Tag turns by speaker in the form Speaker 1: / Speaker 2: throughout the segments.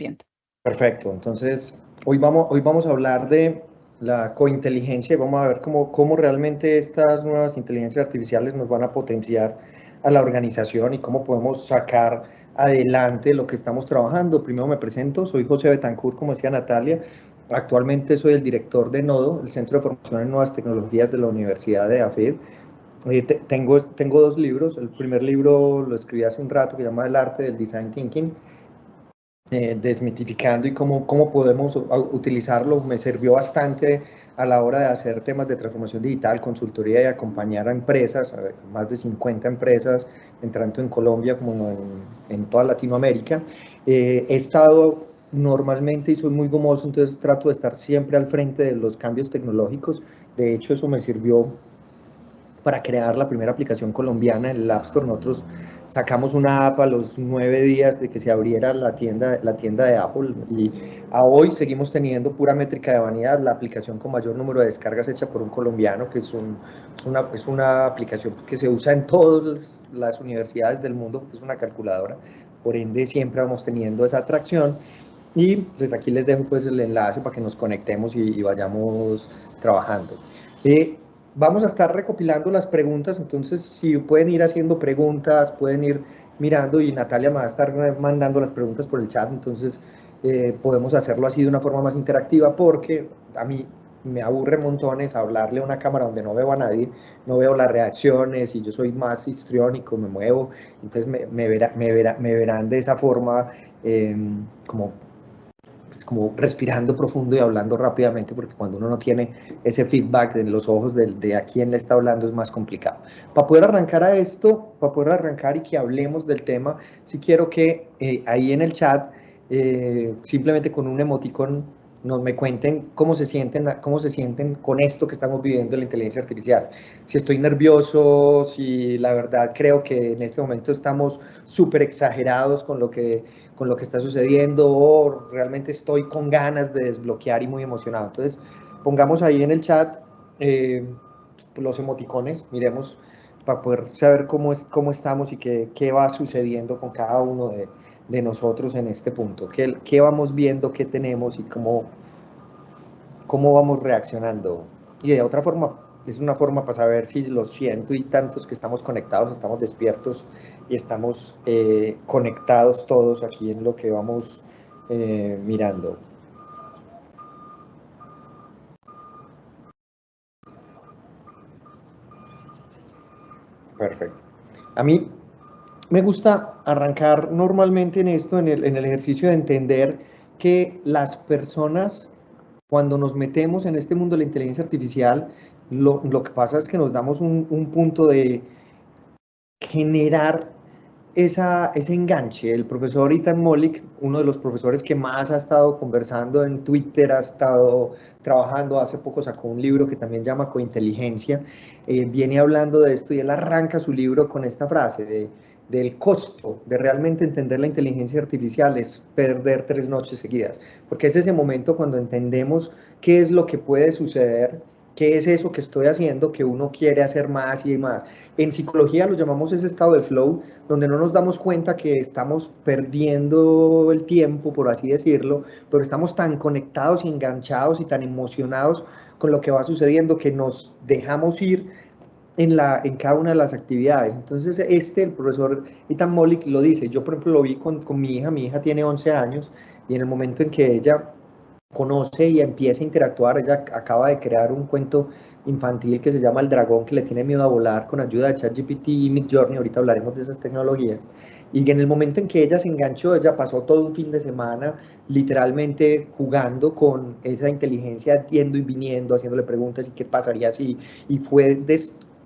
Speaker 1: tienda.
Speaker 2: Perfecto, entonces hoy vamos a hablar de la cointeligencia y vamos a ver cómo realmente estas nuevas inteligencias artificiales nos van a potenciar a la organización y cómo podemos sacar adelante lo que estamos trabajando. Primero me presento, soy José Betancourt, como decía Natalia. Actualmente soy el director de Nodo, el Centro de Formación en Nuevas Tecnologías de la Universidad de AFID. Tengo dos libros. El primer libro lo escribí hace un rato, que se llama El arte del design thinking, desmitificando y cómo podemos utilizarlo. Me sirvió bastante a la hora de hacer temas de transformación digital, consultoría y acompañar a empresas, a más de 50 empresas, tanto en Colombia como en toda Latinoamérica. He estado normalmente y soy muy gomoso, entonces trato de estar siempre al frente de los cambios tecnológicos. De hecho, eso me sirvió para crear la primera aplicación colombiana en el App Store. Nosotros sacamos una app a los 9 días de que se abriera la tienda de Apple, y a hoy seguimos teniendo pura métrica de vanidad la aplicación con mayor número de descargas hecha por un colombiano, que es una aplicación que se usa en todas las universidades del mundo, que es una calculadora. Por ende, siempre vamos teniendo esa atracción. Y pues aquí les dejo pues el enlace para que nos conectemos y vayamos trabajando. Vamos a estar recopilando las preguntas, entonces si pueden ir haciendo preguntas, pueden ir mirando, y Natalia me va a estar mandando las preguntas por el chat, entonces podemos hacerlo así de una forma más interactiva, porque a mí me aburre montones hablarle a una cámara donde no veo a nadie, no veo las reacciones, y yo soy más histriónico, me muevo, entonces me verán de esa forma, como respirando profundo y hablando rápidamente, porque cuando uno no tiene ese feedback en los ojos de a quién le está hablando es más complicado. Para poder arrancar a esto, para poder arrancar y que hablemos del tema, sí quiero que ahí en el chat, simplemente con un emoticón, me cuenten cómo se sienten con esto que estamos viviendo de la inteligencia artificial. Si estoy nervioso, si la verdad creo que en este momento estamos súper exagerados con lo que está sucediendo, o realmente estoy con ganas de desbloquear y muy emocionado. Entonces, pongamos ahí en el chat los emoticones, miremos para poder saber cómo estamos y qué va sucediendo con cada uno de nosotros en este punto, qué vamos viendo, qué tenemos y cómo vamos reaccionando. Y de otra forma, es una forma para saber si los ciento y tantos que estamos conectados, estamos despiertos y estamos conectados todos aquí en lo que vamos mirando. Perfecto. A mí me gusta arrancar normalmente en esto, en el ejercicio de entender que las personas, cuando nos metemos en este mundo de la inteligencia artificial, lo que pasa es que nos damos un punto de generar ese enganche. El profesor Ethan Mollick, uno de los profesores que más ha estado conversando en Twitter, ha estado trabajando, hace poco sacó un libro que también llama Cointeligencia, viene hablando de esto, y él arranca su libro con esta frase del costo de realmente entender la inteligencia artificial es perder 3 noches seguidas, porque es ese momento cuando entendemos qué es lo que puede suceder, qué es eso que estoy haciendo, que uno quiere hacer más y más. En psicología lo llamamos ese estado de flow, donde no nos damos cuenta que estamos perdiendo el tiempo, por así decirlo, pero estamos tan conectados y enganchados y tan emocionados con lo que va sucediendo que nos dejamos ir en cada una de las actividades. Entonces, el profesor Ethan Mollick lo dice. Yo, por ejemplo, lo vi con mi hija tiene 11 años, y en el momento en que ella conoce y empieza a interactuar, ella acaba de crear un cuento infantil que se llama El dragón que le tiene miedo a volar, con ayuda de ChatGPT y Midjourney. Ahorita hablaremos de esas tecnologías. Y en el momento en que ella se enganchó, ella pasó todo un fin de semana literalmente jugando con esa inteligencia, yendo y viniendo, haciéndole preguntas y qué pasaría si, y fue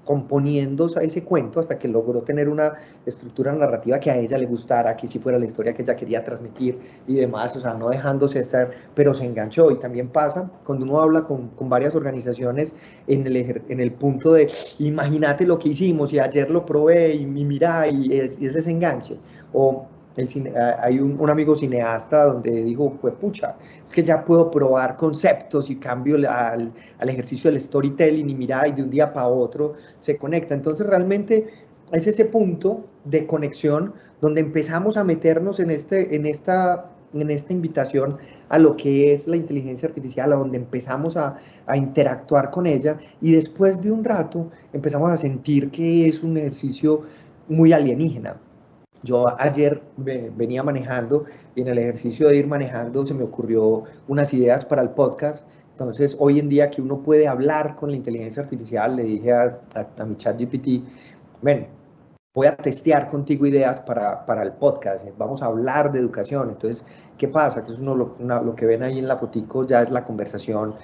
Speaker 2: componiendo ese cuento hasta que logró tener una estructura narrativa que a ella le gustara, que sí fuera la historia que ella quería transmitir y demás, o sea, no dejándose estar, pero se enganchó. Y también pasa cuando uno habla con varias organizaciones en el punto de, imagínate lo que hicimos y ayer lo probé y mira, y es ese enganche. O hay un amigo cineasta donde dijo, pues pucha, es que ya puedo probar conceptos y cambio al ejercicio del storytelling, y mira, y de un día para otro se conecta. Entonces realmente es ese punto de conexión donde empezamos a meternos en esta en esta invitación a lo que es la inteligencia artificial, a donde empezamos a interactuar con ella y después de un rato empezamos a sentir que es un ejercicio muy alienígena. Yo ayer venía manejando y en el ejercicio de ir manejando se me ocurrió unas ideas para el podcast. Entonces, hoy en día que uno puede hablar con la inteligencia artificial, le dije a mi chat GPT, ven, voy a testear contigo ideas para el podcast, vamos a hablar de educación. Entonces, ¿qué pasa? Entonces, lo que ven ahí en la fotico ya es la conversación,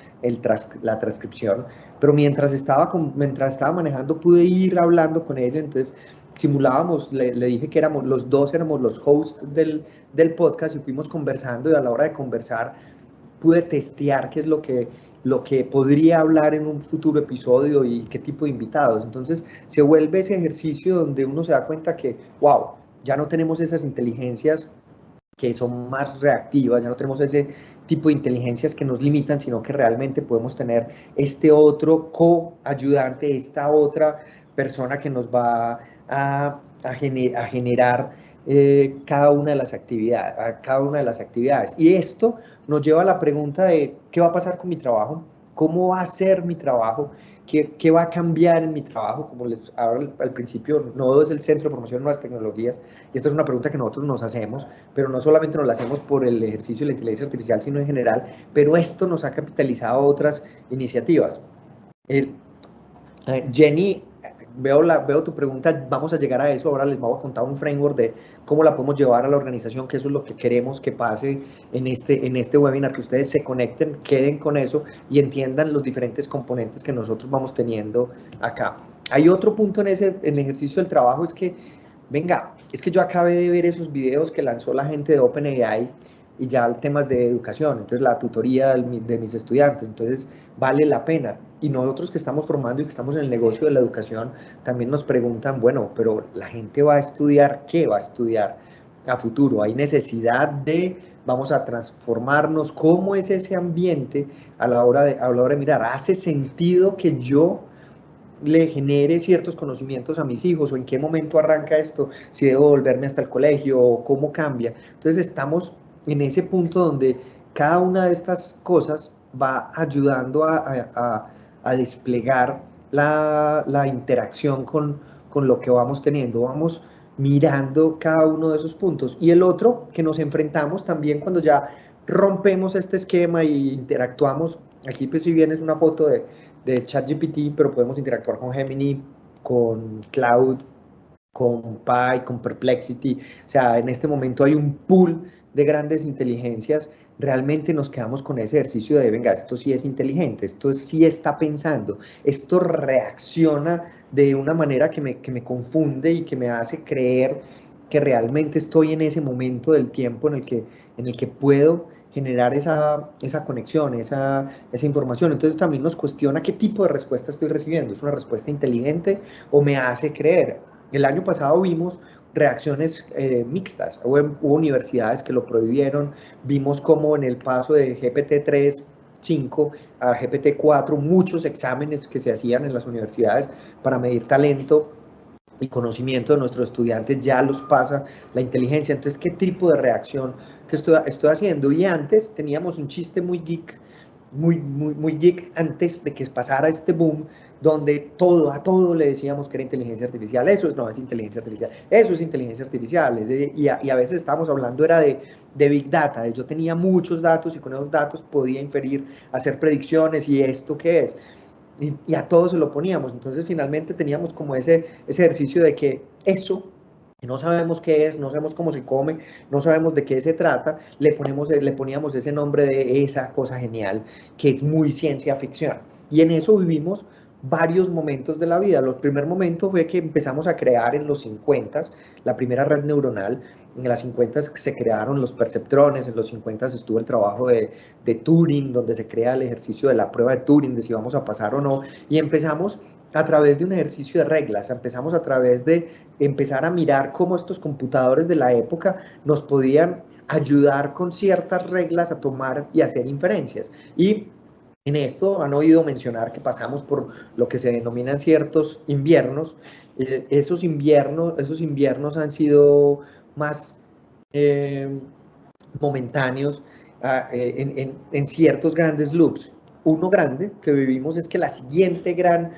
Speaker 2: la transcripción, pero mientras estaba manejando pude ir hablando con ella, entonces simulábamos, le dije que los dos éramos los hosts del podcast y fuimos conversando y a la hora de conversar pude testear qué es lo que podría hablar en un futuro episodio y qué tipo de invitados. Entonces se vuelve ese ejercicio donde uno se da cuenta que, wow, ya no tenemos esas inteligencias que son más reactivas, ya no tenemos ese tipo de inteligencias que nos limitan, sino que realmente podemos tener este otro coayudante, esta otra persona que nos va a generar cada una de las actividades. Y esto nos lleva a la pregunta de qué va a pasar con mi trabajo, cómo va a ser mi trabajo, qué va a cambiar en mi trabajo. Como les hablaba al principio, Nodo es el Centro de Promoción de Nuevas Tecnologías y esta es una pregunta que nosotros nos hacemos, pero no solamente nos la hacemos por el ejercicio de la inteligencia artificial, sino en general, pero esto nos ha capitalizado otras iniciativas. Jenny, veo tu pregunta, vamos a llegar a eso, ahora les voy a contar un framework de cómo la podemos llevar a la organización, que eso es lo que queremos que pase en este webinar, que ustedes se conecten, queden con eso y entiendan los diferentes componentes que nosotros vamos teniendo acá. Hay otro punto en el ejercicio del trabajo, es que, venga, es que yo acabé de ver esos videos que lanzó la gente de OpenAI y ya temas de educación, entonces la tutoría de mis estudiantes, entonces vale la pena. Y nosotros que estamos formando y que estamos en el negocio de la educación, también nos preguntan, bueno, pero la gente va a estudiar, ¿qué va a estudiar a futuro? ¿Hay necesidad vamos a transformarnos? ¿Cómo es ese ambiente a la hora de mirar? ¿Hace sentido que yo le genere ciertos conocimientos a mis hijos? ¿O en qué momento arranca esto? ¿Si debo volverme hasta el colegio? ¿O cómo cambia? Entonces estamos en ese punto donde cada una de estas cosas va ayudando a desplegar la interacción con lo que vamos teniendo. Vamos mirando cada uno de esos puntos. Y el otro que nos enfrentamos también cuando ya rompemos este esquema y interactuamos, aquí pues si bien es una foto de ChatGPT, pero podemos interactuar con Gemini, con Cloud, con Pi, con Perplexity. O sea, en este momento hay un pool de grandes inteligencias. Realmente nos quedamos con ese ejercicio de, venga, esto sí es inteligente, esto sí está pensando, esto reacciona de una manera que me confunde y que me hace creer que realmente estoy en ese momento del tiempo en el que puedo generar esa conexión, esa información. Entonces también nos cuestiona qué tipo de respuesta estoy recibiendo. ¿Es una respuesta inteligente o me hace creer? El año pasado vimos reacciones mixtas, hubo universidades que lo prohibieron, vimos como en el paso de GPT-3, 5 a GPT-4, muchos exámenes que se hacían en las universidades para medir talento y conocimiento de nuestros estudiantes ya los pasa la inteligencia. Entonces, ¿qué tipo de reacción que estoy haciendo? Y antes teníamos un chiste muy geek, muy geek antes de que pasara este boom, donde a todo le decíamos que era inteligencia artificial. Eso no es inteligencia artificial, eso es inteligencia artificial. Y a veces estábamos hablando era de Big Data, yo tenía muchos datos y con esos datos podía inferir, hacer predicciones y esto qué es. Y a todos se lo poníamos. Entonces finalmente teníamos como ese ejercicio de que eso, no sabemos qué es, no sabemos cómo se come, no sabemos de qué se trata, le poníamos ese nombre de esa cosa genial, que es muy ciencia ficción. Y en eso vivimos varios momentos de la vida. El primer momento fue que empezamos a crear en los 50 la primera red neuronal. En las 50 se crearon los perceptrones, en los 50 estuvo el trabajo de Turing, donde se crea el ejercicio de la prueba de Turing, de si vamos a pasar o no, y empezamos a través de un ejercicio de reglas, empezamos a través de empezar a mirar cómo estos computadores de la época nos podían ayudar con ciertas reglas a tomar y hacer inferencias. Y en esto han oído mencionar que pasamos por lo que se denominan ciertos inviernos. Esos inviernos han sido más momentáneos en ciertos grandes loops. Uno grande que vivimos es que la siguiente gran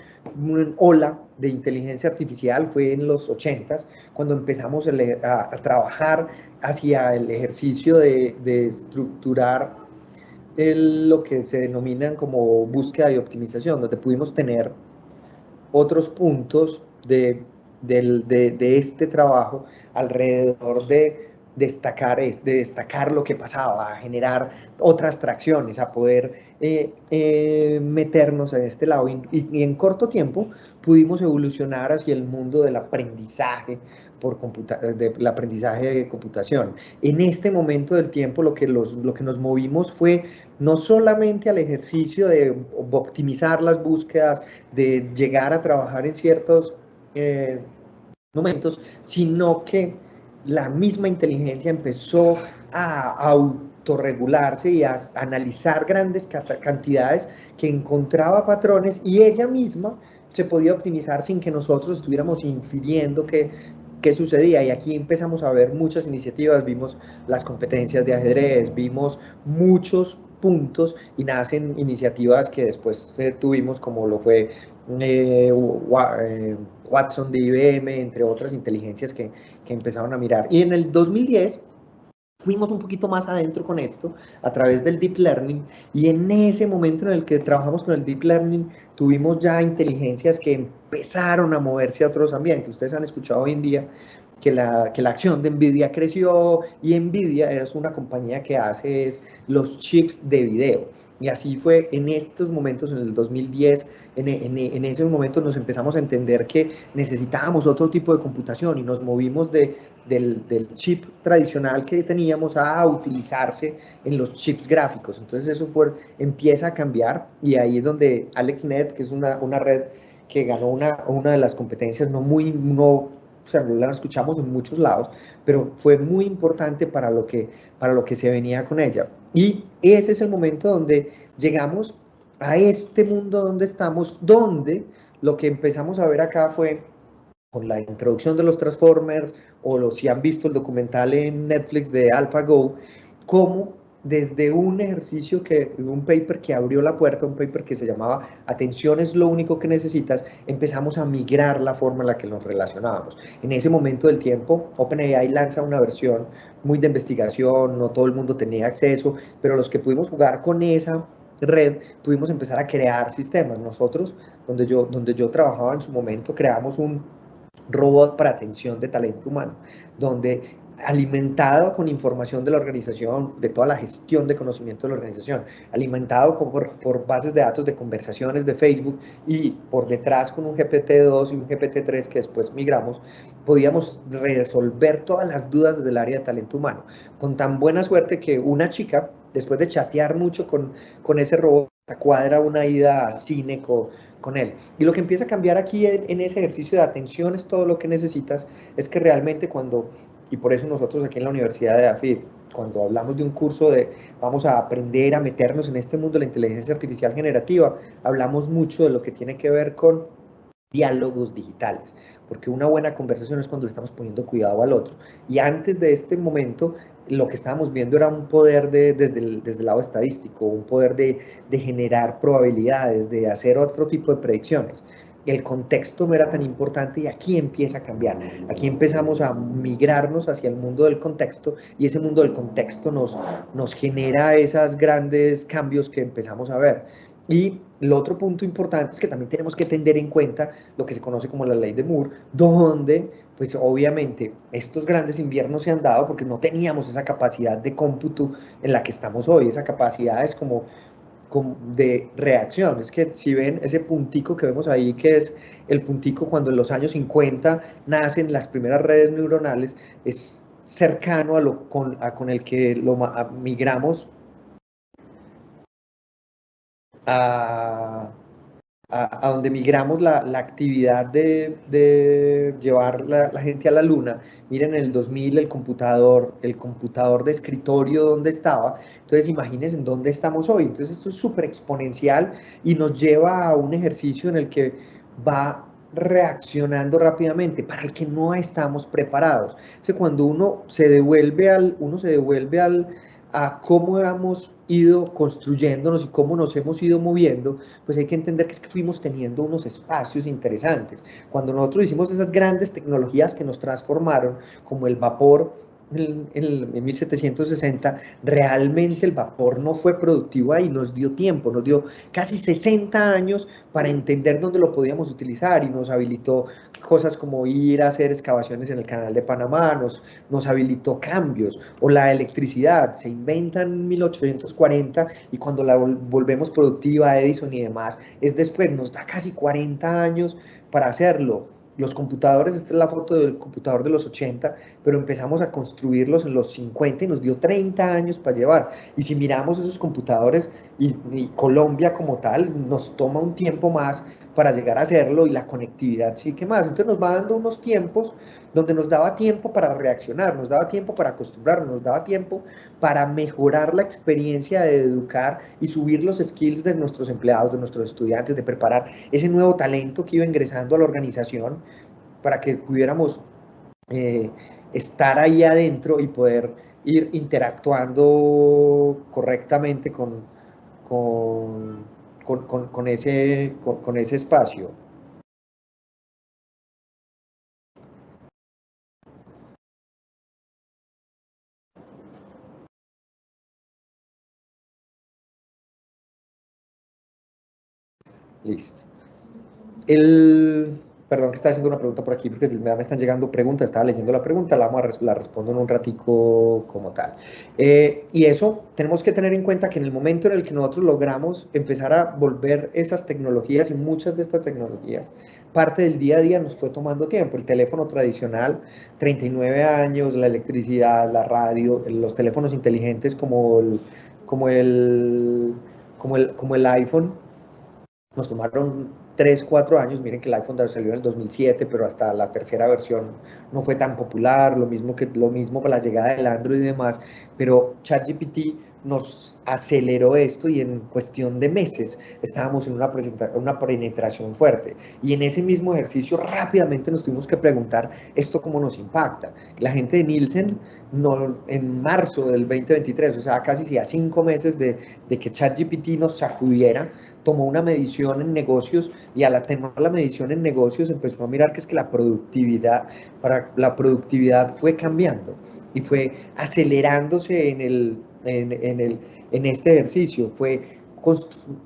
Speaker 2: ola de inteligencia artificial fue en los 80s, cuando empezamos a trabajar hacia el ejercicio de estructurar lo que se denominan como búsqueda y optimización, donde pudimos tener otros puntos de este trabajo alrededor de destacar lo que pasaba, a generar otras tracciones, a poder meternos en este lado. Y en corto tiempo pudimos evolucionar hacia el mundo del aprendizaje del aprendizaje de computación. En este momento del tiempo lo que nos movimos fue no solamente al ejercicio de optimizar las búsquedas, de llegar a trabajar en ciertos momentos, sino que la misma inteligencia empezó a autorregularse y a analizar grandes cantidades, que encontraba patrones y ella misma se podía optimizar sin que nosotros estuviéramos infiriendo qué sucedía. Y aquí empezamos a ver muchas iniciativas, vimos las competencias de ajedrez, vimos muchos puntos y nacen iniciativas que después tuvimos, como lo fue Watson de IBM, entre otras inteligencias que empezaron a mirar. Y en el 2010 fuimos un poquito más adentro con esto a través del Deep Learning, y en ese momento en el que trabajamos con el Deep Learning tuvimos ya inteligencias que empezaron a moverse a otros ambientes. Ustedes han escuchado hoy en día que la acción de NVIDIA creció, y NVIDIA es una compañía que hace los chips de video. Y así fue en estos momentos, en el 2010, en esos momentos nos empezamos a entender que necesitábamos otro tipo de computación y nos movimos del chip tradicional que teníamos a utilizarse en los chips gráficos. Entonces eso empieza a cambiar, y ahí es donde AlexNet, que es una red que ganó una de las competencias, o sea, no la escuchamos en muchos lados, pero fue muy importante para lo que se venía con ella. Y ese es el momento donde llegamos a este mundo donde estamos, donde lo que empezamos a ver acá fue con la introducción de los Transformers, si han visto el documental en Netflix de AlphaGo, cómo desde un un paper que abrió la puerta, un paper que se llamaba Atención es lo único que necesitas, empezamos a migrar la forma en la que nos relacionábamos. En ese momento del tiempo, OpenAI lanza una versión muy de investigación, no todo el mundo tenía acceso, pero los que pudimos jugar con esa red, pudimos empezar a crear sistemas. Nosotros, donde yo trabajaba en su momento, creamos un robot para atención de talento humano, donde alimentado con información de la organización, de toda la gestión de conocimiento de la organización, alimentado por bases de datos de conversaciones de Facebook, y por detrás con un GPT-2 y un GPT-3 que después migramos, podíamos resolver todas las dudas desde el área de talento humano, con tan buena suerte que una chica, después de chatear mucho con ese robot, cuadra una ida a cine con él. Y lo que empieza a cambiar aquí en ese ejercicio de atención es todo lo que necesitas, es que realmente y por eso nosotros aquí en la Universidad de AFID, cuando hablamos de un curso vamos a aprender a meternos en este mundo de la inteligencia artificial generativa, hablamos mucho de lo que tiene que ver con diálogos digitales, porque una buena conversación es cuando le estamos poniendo cuidado al otro. Y antes de este momento, lo que estábamos viendo era un poder desde el lado estadístico, un poder de generar probabilidades, de hacer otro tipo de predicciones. El contexto no era tan importante, y aquí empieza a cambiar. Aquí empezamos a migrarnos hacia el mundo del contexto, y ese mundo del contexto nos genera esos grandes cambios que empezamos a ver. Y el otro punto importante es que también tenemos que tener en cuenta lo que se conoce como la ley de Moore, donde pues obviamente estos grandes inviernos se han dado porque no teníamos esa capacidad de cómputo en la que estamos hoy. Esa capacidad es como de reacción. Es que si ven ese puntico que vemos ahí, que es el puntico cuando en los años 50 nacen las primeras redes neuronales, es cercano con el que migramos a, donde migramos la actividad de llevar la gente a la luna. Miren, en el 2000 el computador de escritorio donde estaba, entonces imagínense en dónde estamos hoy. Entonces esto es súper exponencial y nos lleva a un ejercicio en el que va reaccionando rápidamente, para el que no estamos preparados. O sea, cuando uno se devuelve a cómo hemos ido construyéndonos y cómo nos hemos ido moviendo, pues hay que entender que es que fuimos teniendo unos espacios interesantes. Cuando nosotros hicimos esas grandes tecnologías que nos transformaron, como el vapor, en 1760, realmente el vapor no fue productivo ahí, nos dio tiempo, nos dio casi 60 años para entender dónde lo podíamos utilizar y nos habilitó cosas como ir a hacer excavaciones en el canal de Panamá, nos habilitó cambios, o la electricidad, se inventa en 1840 y cuando la volvemos productiva, Edison y demás, es después, nos da casi 40 años para hacerlo. Los computadores, esta es la foto del computador de los 80, pero empezamos a construirlos en los 50 y nos dio 30 años para llevar. Y si miramos esos computadores y Colombia como tal, nos toma un tiempo más para llegar a hacerlo y la conectividad sí que más. Entonces nos va dando unos tiempos donde nos daba tiempo para reaccionar, nos daba tiempo para acostumbrarnos, nos daba tiempo para mejorar la experiencia de educar y subir los skills de nuestros empleados, de nuestros estudiantes, de preparar ese nuevo talento que iba ingresando a la organización para que pudiéramos eh, estar ahí adentro y poder ir interactuando correctamente con, con ese espacio. Listo. El, perdón que estaba haciendo una pregunta por aquí porque me están llegando preguntas, estaba leyendo la pregunta, la respondo en un ratico como tal. Y eso tenemos que tener en cuenta que en el momento en el que nosotros logramos empezar a volver esas tecnologías y muchas de estas tecnologías, parte del día a día nos fue tomando tiempo. El teléfono tradicional, 39 años, la electricidad, la radio, los teléfonos inteligentes como el, como el iPhone, nos tomaron 3 4 años. Miren que el iPhone salió en el 2007, pero hasta la tercera versión no fue tan popular, lo mismo con la llegada del Android y demás, pero ChatGPT nos aceleró esto y en cuestión de meses estábamos en una penetración fuerte. Y en ese mismo ejercicio rápidamente nos tuvimos que preguntar esto cómo nos impacta. La gente de Nielsen no, en marzo del 2023, o sea, casi a 5 meses de que ChatGPT nos sacudiera, tomó una medición en negocios y al tener la medición en negocios empezó a mirar que es que la productividad fue cambiando y fue acelerándose en este ejercicio, fue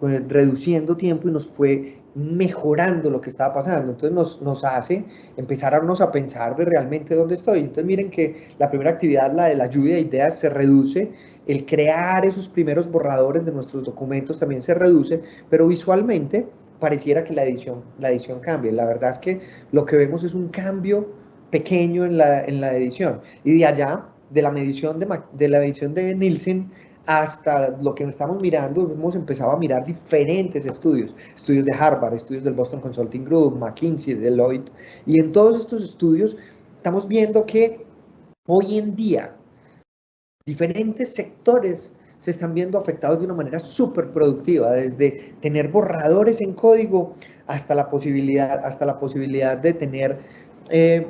Speaker 2: reduciendo tiempo y nos fue mejorando lo que estaba pasando. Entonces nos hace empezarnos a pensar de realmente dónde estoy. Entonces miren que la primera actividad, la de la lluvia de ideas, se reduce, el crear esos primeros borradores de nuestros documentos también se reduce, pero visualmente pareciera que la edición cambie. La verdad es que lo que vemos es un cambio pequeño en la edición. Y de allá, de la edición de Nielsen, hasta lo que estamos mirando, hemos empezado a mirar diferentes estudios, estudios de Harvard, estudios del Boston Consulting Group, McKinsey, Deloitte, y en todos estos estudios estamos viendo que hoy en día diferentes sectores se están viendo afectados de una manera súper productiva, desde tener borradores en código hasta la posibilidad de tener eh,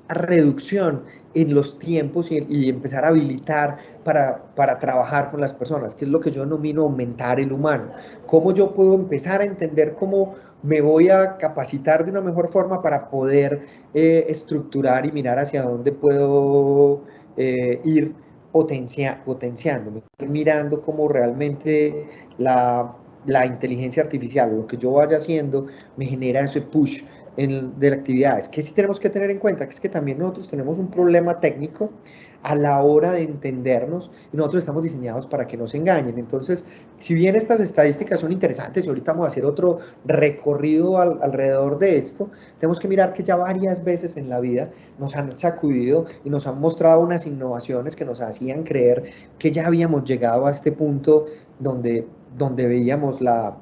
Speaker 2: reducción en los tiempos y empezar a habilitar para trabajar con las personas, que es lo que yo denomino aumentar el humano. Cómo yo puedo empezar a entender cómo me voy a capacitar de una mejor forma para poder estructurar y mirar hacia dónde puedo ir potenciando, mirando cómo realmente la inteligencia artificial, lo que yo vaya haciendo, me genera ese push de actividades. Que sí tenemos que tener en cuenta que es que también nosotros tenemos un problema técnico a la hora de entendernos y nosotros estamos diseñados para que nos engañen. Entonces, si bien estas estadísticas son interesantes y ahorita vamos a hacer otro recorrido alrededor de esto, tenemos que mirar que ya varias veces en la vida nos han sacudido y nos han mostrado unas innovaciones que nos hacían creer que ya habíamos llegado a este punto donde veíamos la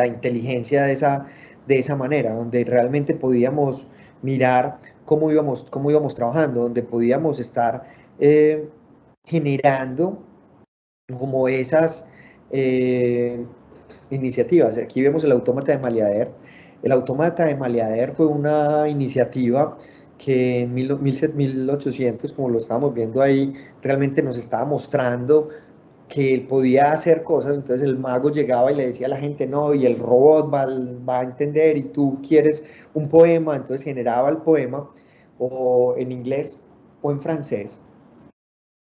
Speaker 2: inteligencia de esa manera, donde realmente podíamos mirar cómo íbamos trabajando, donde podíamos estar eh, generando como esas iniciativas. Aquí vemos el autómata de Maliader. El autómata de Maleader fue una iniciativa que en 1800, como lo estábamos viendo ahí, realmente nos estaba mostrando que él podía hacer cosas. Entonces el mago llegaba y le decía a la gente, no, y el robot va a entender, y tú quieres un poema, entonces generaba el poema, o en inglés o en francés,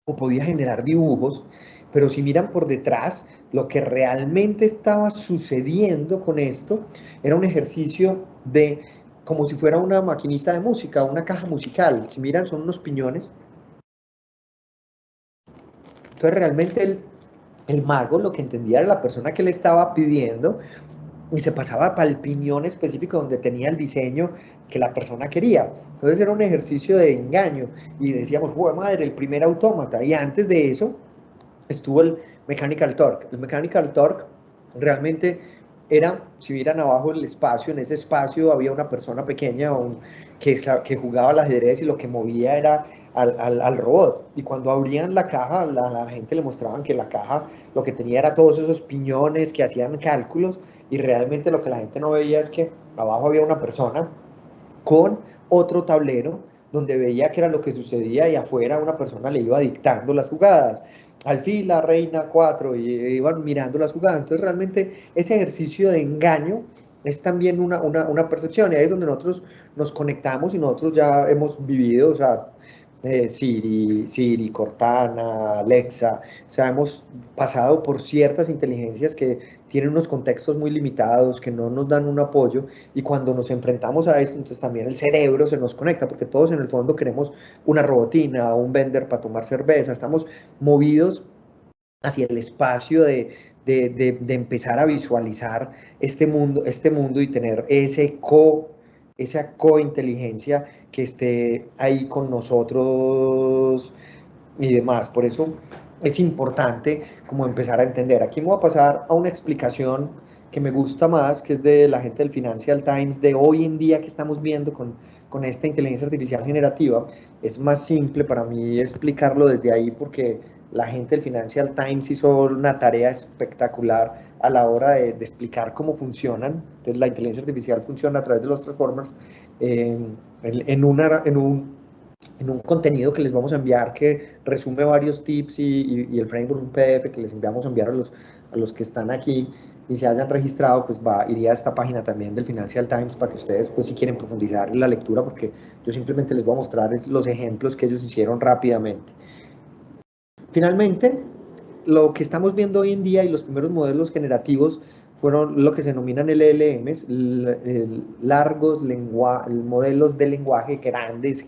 Speaker 2: o podía generar dibujos. Pero si miran por detrás, lo que realmente estaba sucediendo con esto era un ejercicio de, como si fuera una maquinita de música, una caja musical. Si miran, son unos piñones. Entonces realmente el mago lo que entendía era la persona que le estaba pidiendo, y se pasaba para el piñón específico donde tenía el diseño que la persona quería. Entonces era un ejercicio de engaño, y decíamos, ¡joder madre, el primer autómata! Y antes de eso estuvo el Mechanical Turk. El Mechanical Turk realmente era, si vieran abajo el espacio, en ese espacio había una persona pequeña que jugaba al ajedrez, y lo que movía era al robot. Y cuando abrían la caja, la gente le mostraban que la caja lo que tenía era todos esos piñones que hacían cálculos, y realmente lo que la gente no veía es que abajo había una persona con otro tablero donde veía qué era lo que sucedía, y afuera una persona le iba dictando las jugadas. Alfil, la reina 4, y iban mirando las jugadas. Entonces realmente ese ejercicio de engaño es también una percepción, y ahí es donde nosotros nos conectamos, y nosotros ya hemos vivido, o sea, Siri, Cortana, Alexa, o sea, hemos pasado por ciertas inteligencias que tienen unos contextos muy limitados, que no nos dan un apoyo, y cuando nos enfrentamos a esto, entonces también el cerebro se nos conecta, porque todos en el fondo queremos una robotina, un vender para tomar cerveza, estamos movidos hacia el espacio de empezar a visualizar este mundo, y tener esa cointeligencia que esté ahí con nosotros y demás. Por eso es importante como empezar a entender. Aquí me voy a pasar a una explicación que me gusta más, que es de la gente del Financial Times, de hoy en día que estamos viendo con esta inteligencia artificial generativa. Es más simple para mí explicarlo desde ahí, porque la gente del Financial Times hizo una tarea espectacular a la hora de explicar cómo funcionan. Entonces la inteligencia artificial funciona a través de los transformers, en un contenido que les vamos a enviar, que resume varios tips, y el framework, un PDF que les enviamos a enviar a los que están aquí y se hayan registrado, pues iría a esta página también del Financial Times, para que ustedes, pues si quieren profundizar en la lectura, porque yo simplemente les voy a mostrar los ejemplos que ellos hicieron rápidamente. Finalmente, lo que estamos viendo hoy en día, y los primeros modelos generativos, fueron lo que se denominan LLMs, largos modelos de lenguaje grandes,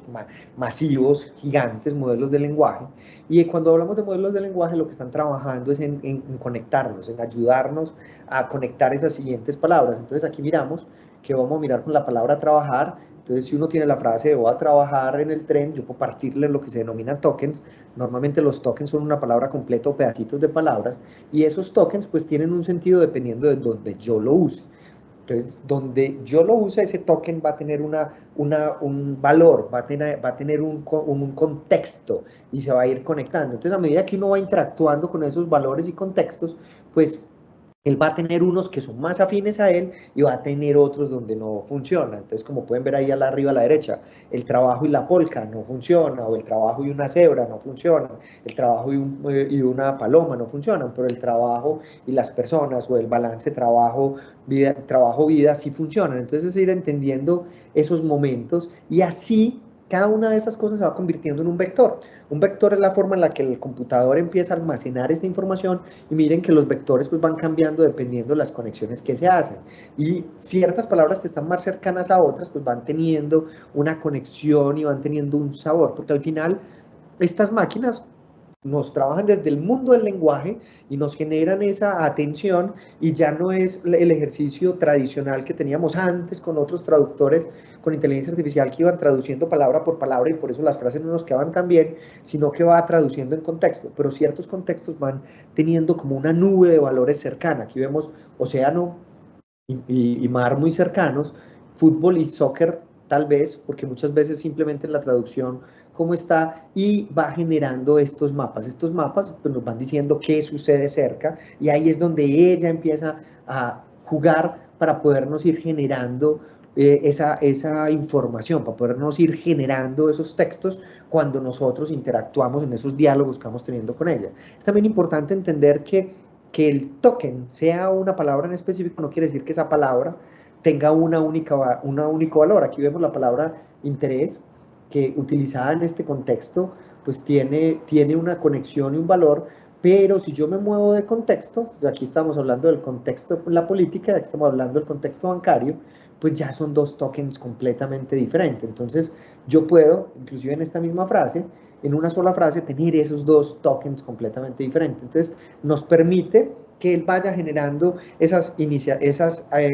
Speaker 2: masivos, gigantes modelos de lenguaje. Y cuando hablamos de modelos de lenguaje, lo que están trabajando es en conectarnos, en ayudarnos a conectar esas siguientes palabras. Entonces aquí miramos que vamos a mirar con la palabra trabajar. Entonces, si uno tiene la frase de voy a trabajar en el tren, yo puedo partirle lo que se denominan tokens. Normalmente los tokens son una palabra completa o pedacitos de palabras, y esos tokens pues tienen un sentido dependiendo de donde yo lo use. Entonces, donde yo lo use, ese token va a tener un valor, va a tener un contexto, y se va a ir conectando. Entonces, a medida que uno va interactuando con esos valores y contextos, pues él va a tener unos que son más afines a él, y va a tener otros donde no funciona. Entonces, como pueden ver ahí arriba a la derecha, el trabajo y la polca no funciona, o el trabajo y una cebra no funcionan, el trabajo y una paloma no funcionan, pero el trabajo y las personas, o el balance trabajo-vida sí funcionan. Entonces, es ir entendiendo esos momentos, y así cada una de esas cosas se va convirtiendo en un vector. Un vector es la forma en la que el computador empieza a almacenar esta información, y miren que los vectores pues van cambiando dependiendo de las conexiones que se hacen, y ciertas palabras que están más cercanas a otras pues van teniendo una conexión y van teniendo un sabor, porque al final estas máquinas nos trabajan desde el mundo del lenguaje y nos generan esa atención, y ya no es el ejercicio tradicional que teníamos antes con otros traductores con inteligencia artificial, que iban traduciendo palabra por palabra, y por eso las frases no nos quedaban tan bien, sino que va traduciendo en contexto, pero ciertos contextos van teniendo como una nube de valores cercana. Aquí vemos océano y mar muy cercanos, fútbol y soccer tal vez, porque muchas veces simplemente en la traducción cómo está, y va generando estos mapas. Estos mapas pues, nos van diciendo qué sucede cerca, y ahí es donde ella empieza a jugar para podernos ir generando esa información, para podernos ir generando esos textos cuando nosotros interactuamos en esos diálogos que vamos teniendo con ella. Es también importante entender que el token sea una palabra en específico no quiere decir que esa palabra tenga un único valor. Aquí vemos la palabra interés, que utilizada en este contexto, pues tiene una conexión y un valor, pero si yo me muevo de contexto, pues aquí estamos hablando del contexto de la política, aquí estamos hablando del contexto bancario, pues ya son dos tokens completamente diferentes. Entonces, yo puedo, inclusive en esta misma frase, en una sola frase, tener esos dos tokens completamente diferentes. Entonces, nos permite que él vaya generando esas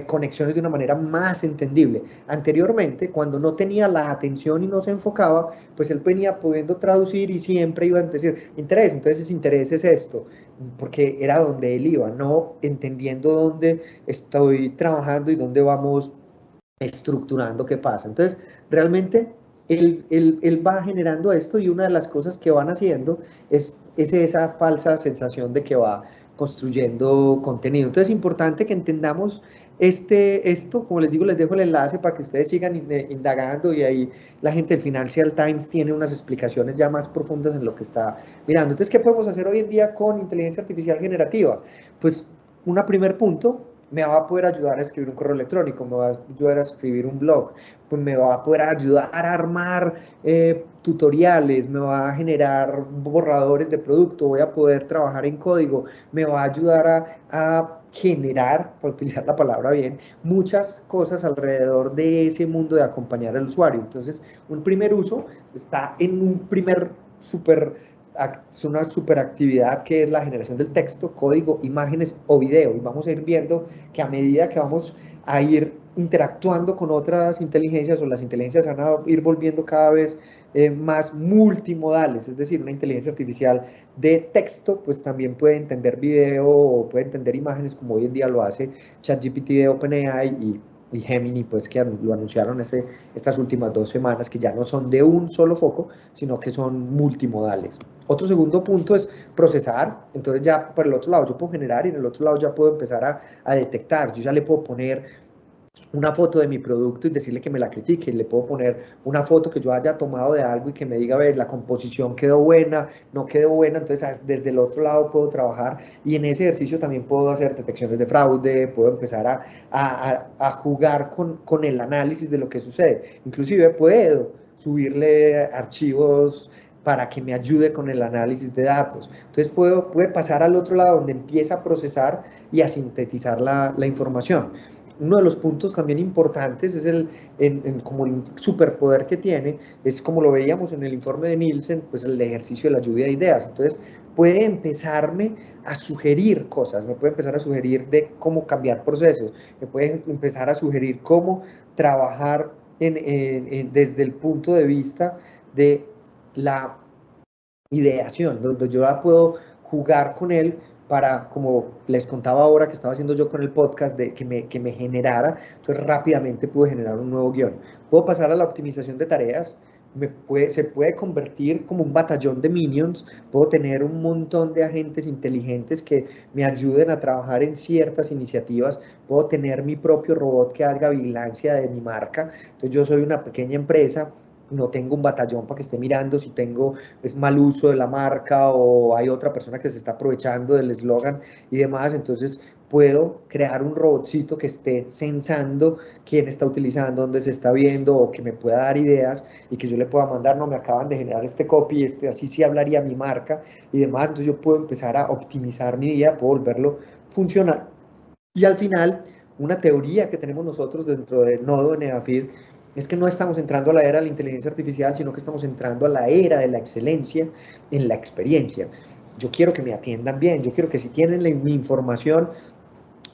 Speaker 2: conexiones de una manera más entendible. Anteriormente, cuando no tenía la atención y no se enfocaba, pues él venía pudiendo traducir y siempre iba a decir interés, entonces ese interés es esto, porque era donde él iba, no entendiendo dónde estoy trabajando y dónde vamos estructurando qué pasa. Entonces, realmente él va generando esto y una de las cosas que van haciendo es esa falsa sensación de que va construyendo contenido. Entonces, es importante que entendamos esto, como les digo, les dejo el enlace para que ustedes sigan indagando y ahí la gente del Financial Times tiene unas explicaciones ya más profundas en lo que está mirando. Entonces, ¿qué podemos hacer hoy en día con inteligencia artificial generativa? Pues, un primer punto, me va a poder ayudar a escribir un correo electrónico, me va a ayudar a escribir un blog, pues me va a poder ayudar a armar tutoriales, me va a generar borradores de producto, voy a poder trabajar en código, me va a ayudar a generar, para utilizar la palabra bien, muchas cosas alrededor de ese mundo de acompañar al usuario. Entonces, un primer uso está en un primer es una super actividad que es la generación del texto, código, imágenes o video. Y vamos a ir viendo que a medida que vamos a ir interactuando con otras inteligencias o las inteligencias van a ir volviendo cada vez más multimodales, es decir, una inteligencia artificial de texto, pues también puede entender video o puede entender imágenes como hoy en día lo hace ChatGPT de OpenAI y Gemini, pues que lo anunciaron estas últimas 2 semanas, que ya no son de un solo foco, sino que son multimodales. Otro segundo punto es procesar, entonces ya por el otro lado yo puedo generar y en el otro lado ya puedo empezar a detectar, yo ya le puedo poner una foto de mi producto y decirle que me la critique, le puedo poner una foto que yo haya tomado de algo y que me diga, a ver, la composición quedó buena, no quedó buena, entonces desde el otro lado puedo trabajar y en ese ejercicio también puedo hacer detecciones de fraude, puedo empezar a jugar con el análisis de lo que sucede, inclusive puedo subirle archivos para que me ayude con el análisis de datos. Entonces puede pasar al otro lado donde empieza a procesar y a sintetizar la información. Uno de los puntos también importantes es como el superpoder que tiene, es como lo veíamos en el informe de Nielsen, pues el ejercicio de la lluvia de ideas. Entonces puede empezarme a sugerir cosas, me puede empezar a sugerir de cómo cambiar procesos, me puede empezar a sugerir cómo trabajar desde el punto de vista de la ideación, donde yo la puedo jugar con él para, como les contaba ahora que estaba haciendo yo con el podcast, de que me generara, entonces rápidamente pude generar un nuevo guión. Puedo pasar a la optimización de tareas, se puede convertir como un batallón de minions, puedo tener un montón de agentes inteligentes que me ayuden a trabajar en ciertas iniciativas, puedo tener mi propio robot que haga vigilancia de mi marca, entonces yo soy una pequeña empresa, no tengo un batallón para que esté mirando si tengo es mal uso de la marca o hay otra persona que se está aprovechando del eslogan y demás, entonces puedo crear un robotcito que esté censando quién está utilizando, dónde se está viendo o que me pueda dar ideas y que yo le pueda mandar, no, me acaban de generar este copy, así sí hablaría mi marca y demás, entonces yo puedo empezar a optimizar mi día, puedo volverlo funcional y al final una teoría que tenemos nosotros dentro del nodo de Neafeed es que no estamos entrando a la era de la inteligencia artificial, sino que estamos entrando a la era de la excelencia en la experiencia. Yo quiero que me atiendan bien, yo quiero que si tienen mi información,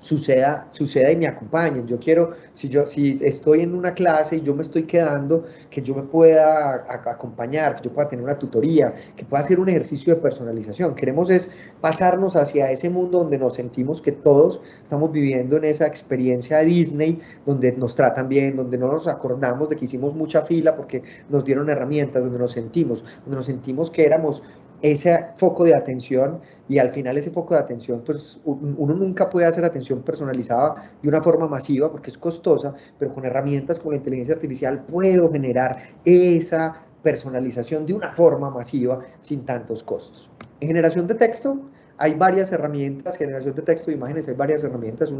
Speaker 2: suceda y me acompañen. Yo quiero, si estoy en una clase y yo me estoy quedando, que yo me pueda acompañar, que yo pueda tener una tutoría, que pueda hacer un ejercicio de personalización. Queremos es pasarnos hacia ese mundo donde nos sentimos que todos estamos viviendo en esa experiencia de Disney, donde nos tratan bien, donde no nos acordamos de que hicimos mucha fila porque nos dieron herramientas, donde nos sentimos que éramos ese foco de atención, y al final ese foco de atención, pues uno nunca puede hacer atención personalizada de una forma masiva porque es costosa, pero con herramientas como la inteligencia artificial puedo generar esa personalización de una forma masiva sin tantos costos. En generación de texto hay varias herramientas, generación de texto e imágenes, hay varias herramientas.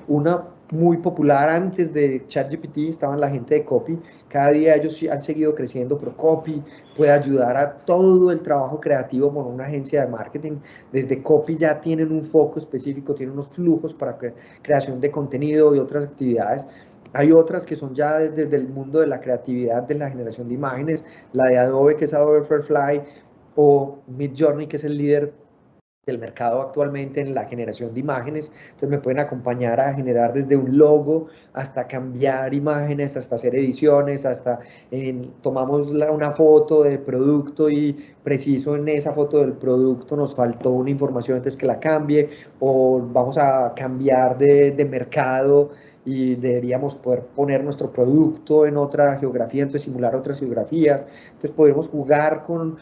Speaker 2: Una muy popular antes de ChatGPT estaban la gente de Copy. Cada día ellos han seguido creciendo, pero Copy puede ayudar a todo el trabajo creativo con una agencia de marketing. Desde Copy ya tienen un foco específico, tienen unos flujos para creación de contenido y otras actividades. Hay otras que son ya desde el mundo de la creatividad, de la generación de imágenes, la de Adobe, que es Adobe Firefly, o Midjourney, que es el líder del mercado actualmente en la generación de imágenes. Entonces me pueden acompañar a generar desde un logo hasta cambiar imágenes, hasta hacer ediciones, hasta tomamos una foto del producto y preciso en esa foto del producto nos faltó una información antes que la cambie, o vamos a cambiar de mercado y deberíamos poder poner nuestro producto en otra geografía, entonces simular otras geografías. Entonces podemos jugar con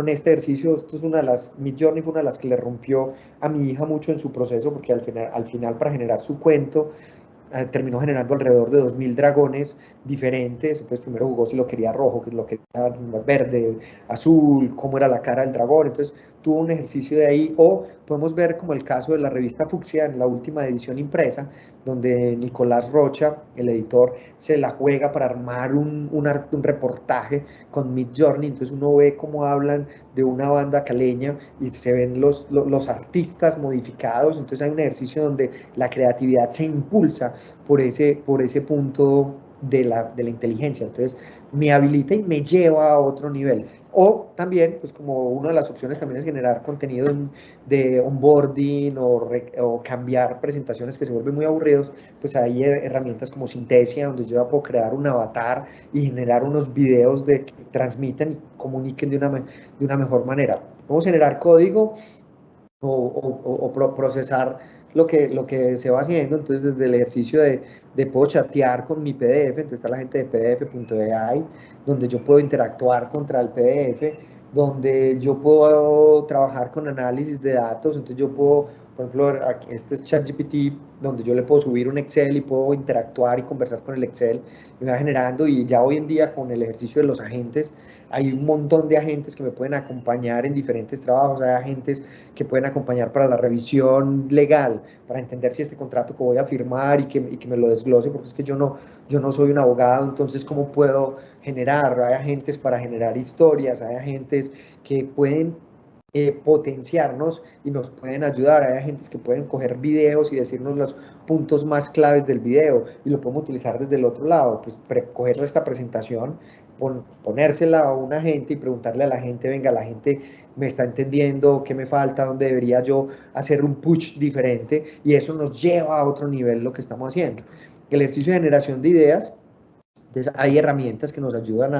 Speaker 2: este ejercicio. Esto es una de las, Midjourney fue una de las que le rompió a mi hija mucho en su proceso, porque al final para generar su cuento, terminó generando alrededor de 2000 dragones diferentes. Entonces primero jugó si lo quería rojo, si lo quería verde, azul, cómo era la cara del dragón. Entonces tuvo un ejercicio de ahí. O podemos ver como el caso de la revista Fucsia en la última edición impresa, donde Nicolás Rocha, el editor, se la juega para armar un reportaje con Midjourney. Entonces uno ve cómo hablan de una banda caleña y se ven los artistas modificados. Entonces hay un ejercicio donde la creatividad se impulsa por ese punto de la inteligencia. Entonces me habilita y me lleva a otro nivel. O también, pues como una de las opciones también es generar contenido de onboarding o cambiar presentaciones que se vuelven muy aburridos, pues hay herramientas como Synthesia, donde yo ya puedo crear un avatar y generar unos videos que transmitan y comuniquen de una mejor manera. Vamos a generar código o procesar lo que se va haciendo. Entonces, desde el ejercicio de puedo chatear con mi PDF, entonces está la gente de pdf.ai, donde yo puedo interactuar contra el PDF, donde yo puedo trabajar con análisis de datos. Entonces yo puedo, por ejemplo, aquí, este es ChatGPT, donde yo le puedo subir un Excel y puedo interactuar y conversar con el Excel, y me va generando. Y ya hoy en día con el ejercicio de los agentes, hay un montón de agentes que me pueden acompañar en diferentes trabajos. Hay agentes que pueden acompañar para la revisión legal, para entender si este contrato que voy a firmar y que me lo desglose, porque es que yo no soy un abogado. Entonces cómo puedo generar. Hay agentes para generar historias, hay agentes que pueden potenciarnos y nos pueden ayudar. Hay agentes que pueden coger videos y decirnos los puntos más claves del video, y lo podemos utilizar desde el otro lado, pues cogerle esta presentación, ponérsela a un agente y preguntarle a la gente, venga, la gente me está entendiendo, qué me falta, dónde debería yo hacer un push diferente, y eso nos lleva a otro nivel lo que estamos haciendo. El ejercicio de generación de ideas. Entonces hay herramientas que nos ayudan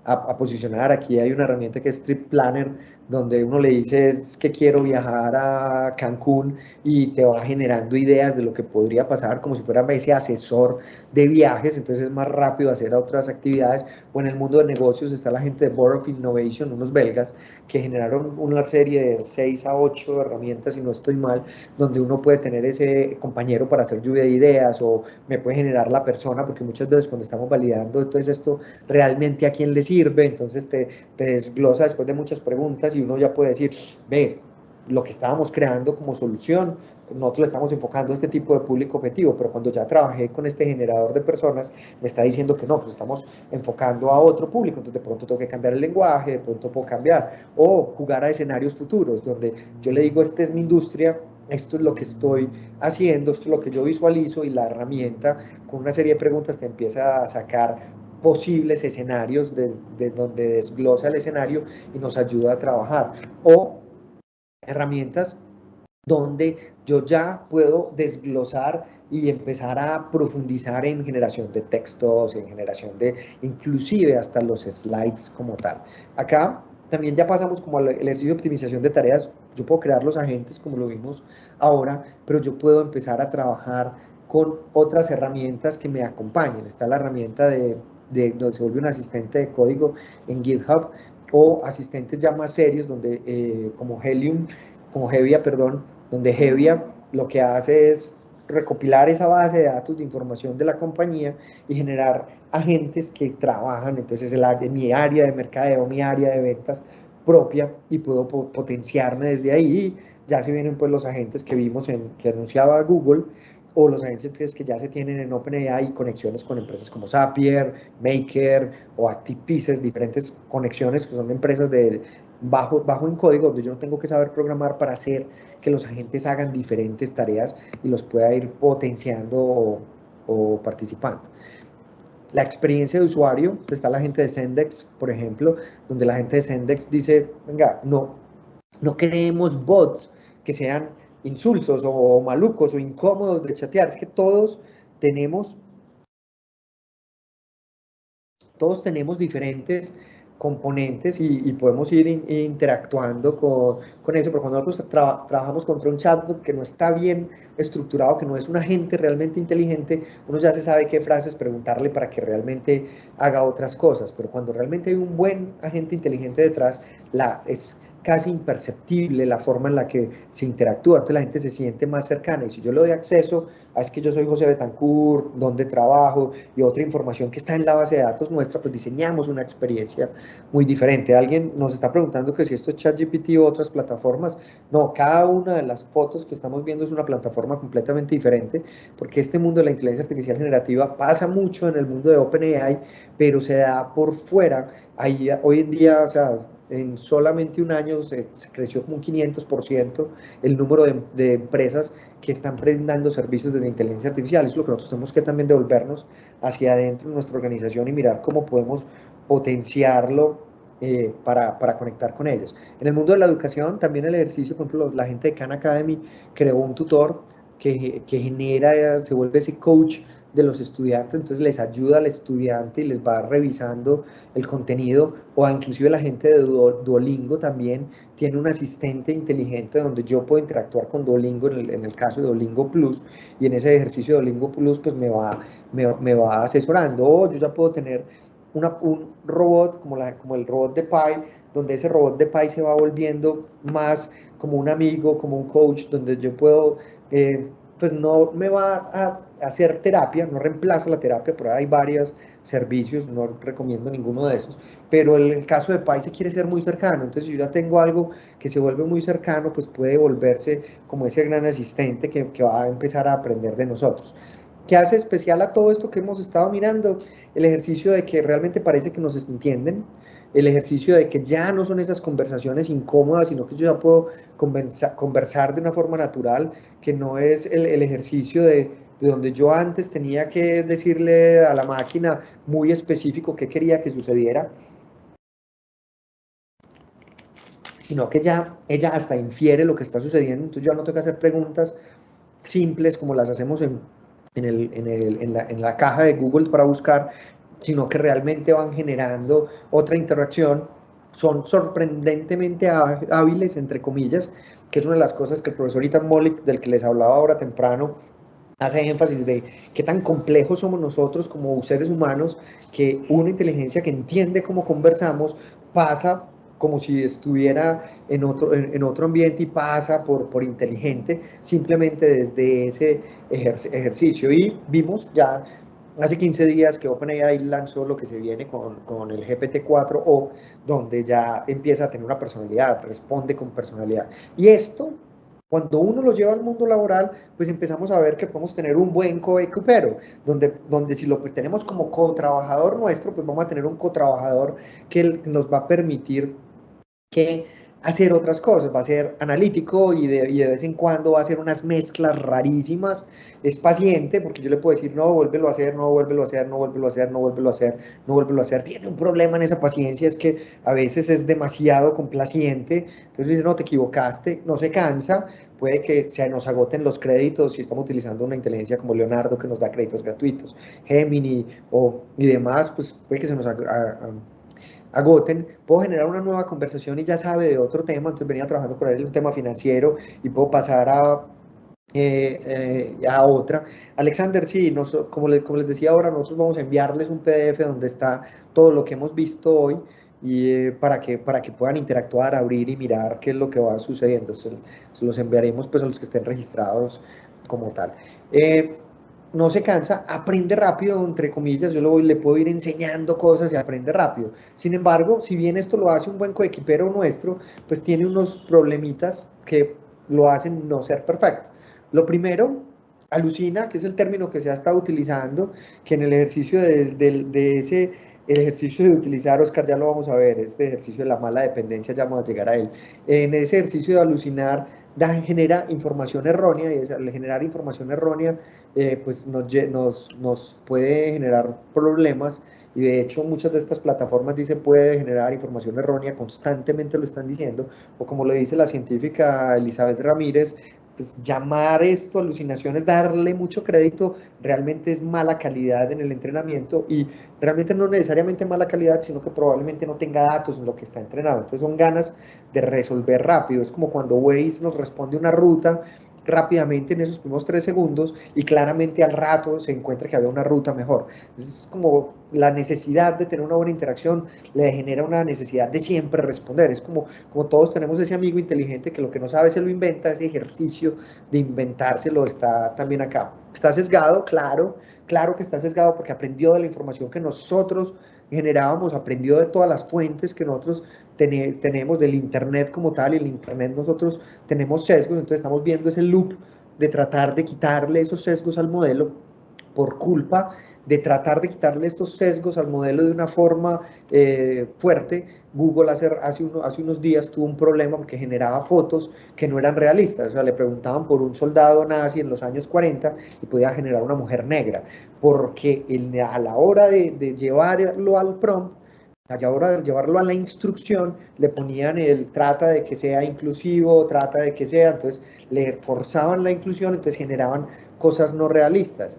Speaker 2: a posicionar. Aquí hay una herramienta que es Trip Planner, donde uno le dice es que quiero viajar a Cancún y te va generando ideas de lo que podría pasar, como si fuera ese asesor de viajes. Entonces es más rápido hacer otras actividades. O en el mundo de negocios está la gente de Board of Innovation, unos belgas, que generaron una serie de 6 a 8 herramientas, si no estoy mal, donde uno puede tener ese compañero para hacer lluvia de ideas, o me puede generar la persona, porque muchas veces cuando estamos validando, entonces esto realmente a quién le sirve. Entonces te desglosa después de muchas preguntas y uno ya puede decir, ve, lo que estábamos creando como solución, nosotros le estamos enfocando a este tipo de público objetivo, pero cuando ya trabajé con este generador de personas, me está diciendo que no, pues estamos enfocando a otro público. Entonces de pronto tengo que cambiar el lenguaje, de pronto puedo cambiar, o jugar a escenarios futuros, donde yo le digo, esta es mi industria, esto es lo que estoy haciendo, esto es lo que yo visualizo, y la herramienta con una serie de preguntas te empieza a sacar posibles escenarios de donde desglosa el escenario y nos ayuda a trabajar. O herramientas donde yo ya puedo desglosar y empezar a profundizar en generación de textos, en generación de inclusive hasta los slides como tal. Acá también ya pasamos como al ejercicio de optimización de tareas. Yo puedo crear los agentes como lo vimos ahora, pero yo puedo empezar a trabajar con otras herramientas que me acompañen. Está la herramienta donde se vuelve un asistente de código en GitHub, o asistentes ya más serios, donde, como Hevia, perdón, donde Hevia lo que hace es recopilar esa base de datos de información de la compañía y generar agentes que trabajan, entonces mi área de mercadeo, mi área de ventas propia, y puedo potenciarme desde ahí. Ya se vienen pues los agentes que vimos que anunciaba Google, o los agentes que ya se tienen en OpenAI, y conexiones con empresas como Zapier, Maker o ActivePieces, diferentes conexiones que son empresas de bajo en código, donde yo no tengo que saber programar para hacer que los agentes hagan diferentes tareas y los pueda ir potenciando o participando. La experiencia de usuario, está la gente de Zendesk, por ejemplo, donde la gente de Zendesk dice, venga, no queremos bots que sean insulsos o malucos o incómodos de chatear, es que tenemos diferentes componentes y podemos ir interactuando con eso, pero cuando nosotros trabajamos contra un chatbot que no está bien estructurado, que no es un agente realmente inteligente, uno ya se sabe qué frases preguntarle para que realmente haga otras cosas, pero cuando realmente hay un buen agente inteligente detrás, es casi imperceptible la forma en la que se interactúa, entonces la gente se siente más cercana, y si yo le doy acceso a es que yo soy José Betancourt, dónde trabajo y otra información que está en la base de datos nuestra, pues diseñamos una experiencia muy diferente. Alguien nos está preguntando que si esto es ChatGPT o otras plataformas. No, cada una de las fotos que estamos viendo es una plataforma completamente diferente, porque este mundo de la inteligencia artificial generativa pasa mucho en el mundo de OpenAI, pero se da por fuera. Ahí, hoy en día, o sea, en solamente un año se creció como un 500% el número de empresas que están brindando servicios de inteligencia artificial. Es lo que nosotros tenemos que también devolvernos hacia adentro de nuestra organización y mirar cómo podemos potenciarlo para conectar con ellos. En el mundo de la educación, también el ejercicio, por ejemplo, la gente de Khan Academy creó un tutor que genera, se vuelve ese coach de los estudiantes, entonces les ayuda al estudiante y les va revisando el contenido, o inclusive la gente de Duolingo también tiene un asistente inteligente donde yo puedo interactuar con Duolingo en el caso de Duolingo Plus, y en ese ejercicio de Duolingo Plus pues me va asesorando, o yo ya puedo tener un robot como el robot de Pi, donde ese robot de Pi se va volviendo más como un amigo, como un coach, donde yo puedo pues no me va a hacer terapia, no reemplaza la terapia, pero hay varios servicios, no recomiendo ninguno de esos, pero el caso de Pai se quiere ser muy cercano, entonces si yo ya tengo algo que se vuelve muy cercano, pues puede volverse como ese gran asistente que va a empezar a aprender de nosotros. ¿Qué hace especial a todo esto que hemos estado mirando? El ejercicio de que realmente parece que nos entienden, el ejercicio de que ya no son esas conversaciones incómodas, sino que yo ya puedo conversar de una forma natural, que no es el ejercicio de donde yo antes tenía que decirle a la máquina muy específico qué quería que sucediera, sino que ya ella hasta infiere lo que está sucediendo, entonces yo no tengo que hacer preguntas simples como las hacemos en la caja de Google para buscar, sino que realmente van generando otra interacción, son sorprendentemente hábiles, entre comillas, que es una de las cosas que el profesor Ethan Mollick, del que les hablaba ahora temprano, hace énfasis de qué tan complejos somos nosotros como seres humanos, que una inteligencia que entiende cómo conversamos pasa como si estuviera en otro ambiente y pasa por inteligente simplemente desde ese ejercicio. Y vimos ya hace 15 días que OpenAI lanzó lo que se viene con el GPT-4o, donde ya empieza a tener una personalidad, responde con personalidad. Y esto, cuando uno lo lleva al mundo laboral, pues empezamos a ver que podemos tener un buen coequipero, donde si lo tenemos como co-trabajador nuestro, pues vamos a tener un co-trabajador que nos va a permitir que hacer otras cosas, va a ser analítico y de vez en cuando va a hacer unas mezclas rarísimas, es paciente porque yo le puedo decir no, vuélvelo a hacer, no, vuélvelo a hacer, no, vuélvelo a hacer, no, vuélvelo a hacer, no, vuélvelo a hacer, tiene un problema en esa paciencia, es que a veces es demasiado complaciente, entonces dice no, te equivocaste, no se cansa, puede que se nos agoten los créditos si estamos utilizando una inteligencia como Leonardo que nos da créditos gratuitos, Gemini y demás, pues puede que se nos agoten, puedo generar una nueva conversación y ya sabe de otro tema, entonces venía trabajando con él un tema financiero y puedo pasar a otra. Alexander, sí, como les decía ahora, nosotros vamos a enviarles un PDF donde está todo lo que hemos visto hoy, para que puedan interactuar, abrir y mirar qué es lo que va sucediendo. Se los enviaremos pues a los que estén registrados como tal. No se cansa, aprende rápido, entre comillas, le puedo ir enseñando cosas y aprende rápido. Sin embargo, si bien esto lo hace un buen coequipero nuestro, pues tiene unos problemitas que lo hacen no ser perfecto. Lo primero, alucina, que es el término que se ha estado utilizando, que en el ejercicio de ese el ejercicio de utilizar, Oscar, ya lo vamos a ver, este ejercicio de la mala dependencia, ya vamos a llegar a él. En ese ejercicio de alucinar, genera información errónea, y al generar información errónea, pues nos puede generar problemas, y de hecho muchas de estas plataformas dicen puede generar información errónea, constantemente lo están diciendo, o como lo dice la científica Elizabeth Ramírez, pues llamar esto alucinaciones, darle mucho crédito, realmente es mala calidad en el entrenamiento, y realmente no necesariamente mala calidad, sino que probablemente no tenga datos en lo que está entrenado. Entonces son ganas de resolver rápido. Es como cuando Waze nos responde una ruta rápidamente en esos primeros 3 segundos y claramente al rato se encuentra que había una ruta mejor. Es como la necesidad de tener una buena interacción le genera una necesidad de siempre responder. Es como todos tenemos ese amigo inteligente que lo que no sabe se lo inventa, ese ejercicio de inventárselo está también acá. ¿Está sesgado? Claro, claro que está sesgado porque aprendió de la información que nosotros generábamos, aprendió de todas las fuentes que nosotros tenemos del Internet como tal, y el Internet nosotros tenemos sesgos, entonces estamos viendo ese loop de tratar de quitarle esos sesgos al modelo por culpa de tratar de quitarle estos sesgos al modelo de una forma fuerte. Google hace unos días tuvo un problema porque generaba fotos que no eran realistas, o sea, le preguntaban por un soldado nazi en los años 40 y podía generar una mujer negra, porque a la hora de llevarlo al prompt, a la hora de llevarlo a la instrucción, le ponían trata de que sea inclusivo, trata de que sea, entonces le forzaban la inclusión, entonces generaban cosas no realistas.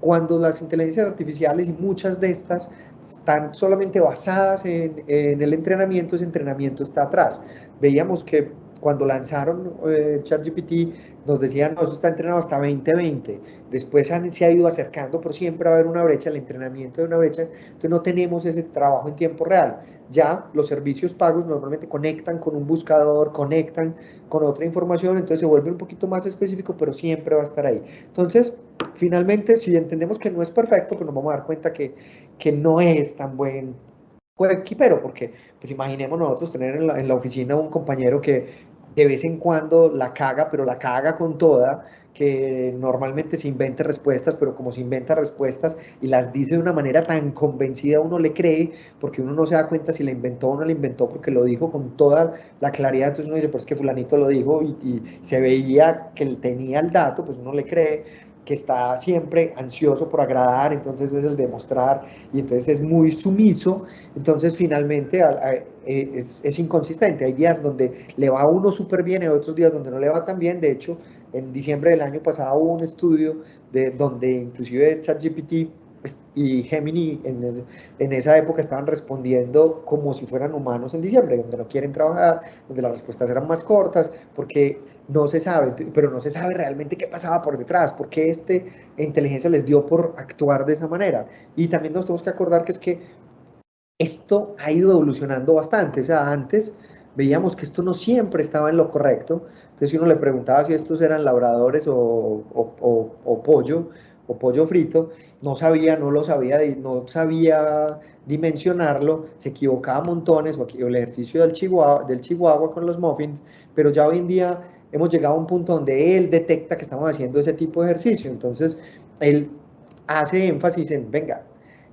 Speaker 2: Cuando las inteligencias artificiales, y muchas de estas, están solamente basadas en el entrenamiento, ese entrenamiento está atrás. Veíamos que cuando lanzaron ChatGPT nos decían, no, eso está entrenado hasta 2020. Después se ha ido acercando, pero siempre va a haber una brecha, el entrenamiento de una brecha, entonces no tenemos ese trabajo en tiempo real. Ya los servicios pagos normalmente conectan con un buscador, conectan con otra información, entonces se vuelve un poquito más específico, pero siempre va a estar ahí. Entonces, finalmente, si entendemos que no es perfecto, pues nos vamos a dar cuenta que no es tan buen coequipero, porque pues imaginemos nosotros tener en la oficina un compañero que de vez en cuando la caga, pero la caga con toda, que normalmente se inventa respuestas, pero como se inventa respuestas y las dice de una manera tan convencida, uno le cree, porque uno no se da cuenta si la inventó o no la inventó, porque lo dijo con toda la claridad, entonces uno dice, pues es que fulanito lo dijo y se veía que él tenía el dato, pues uno le cree, que está siempre ansioso por agradar, entonces es el demostrar, y entonces es muy sumiso, entonces finalmente es inconsistente. Hay días donde le va a uno súper bien y hay otros días donde no le va tan bien. De hecho, en diciembre del año pasado hubo un estudio donde inclusive ChatGPT y Gemini en esa época estaban respondiendo como si fueran humanos en diciembre, donde no quieren trabajar, donde las respuestas eran más cortas, porque no se sabe, pero no se sabe realmente qué pasaba por detrás, por qué inteligencia les dio por actuar de esa manera. Y también nos tenemos que acordar que es que esto ha ido evolucionando bastante, o sea, antes veíamos que esto no siempre estaba en lo correcto, entonces si uno le preguntaba si estos eran labradores o pollo frito, no sabía, no lo sabía, no sabía dimensionarlo, se equivocaba montones, o el ejercicio del Chihuahua con los muffins, pero ya hoy en día hemos llegado a un punto donde él detecta que estamos haciendo ese tipo de ejercicio, entonces él hace énfasis en, venga,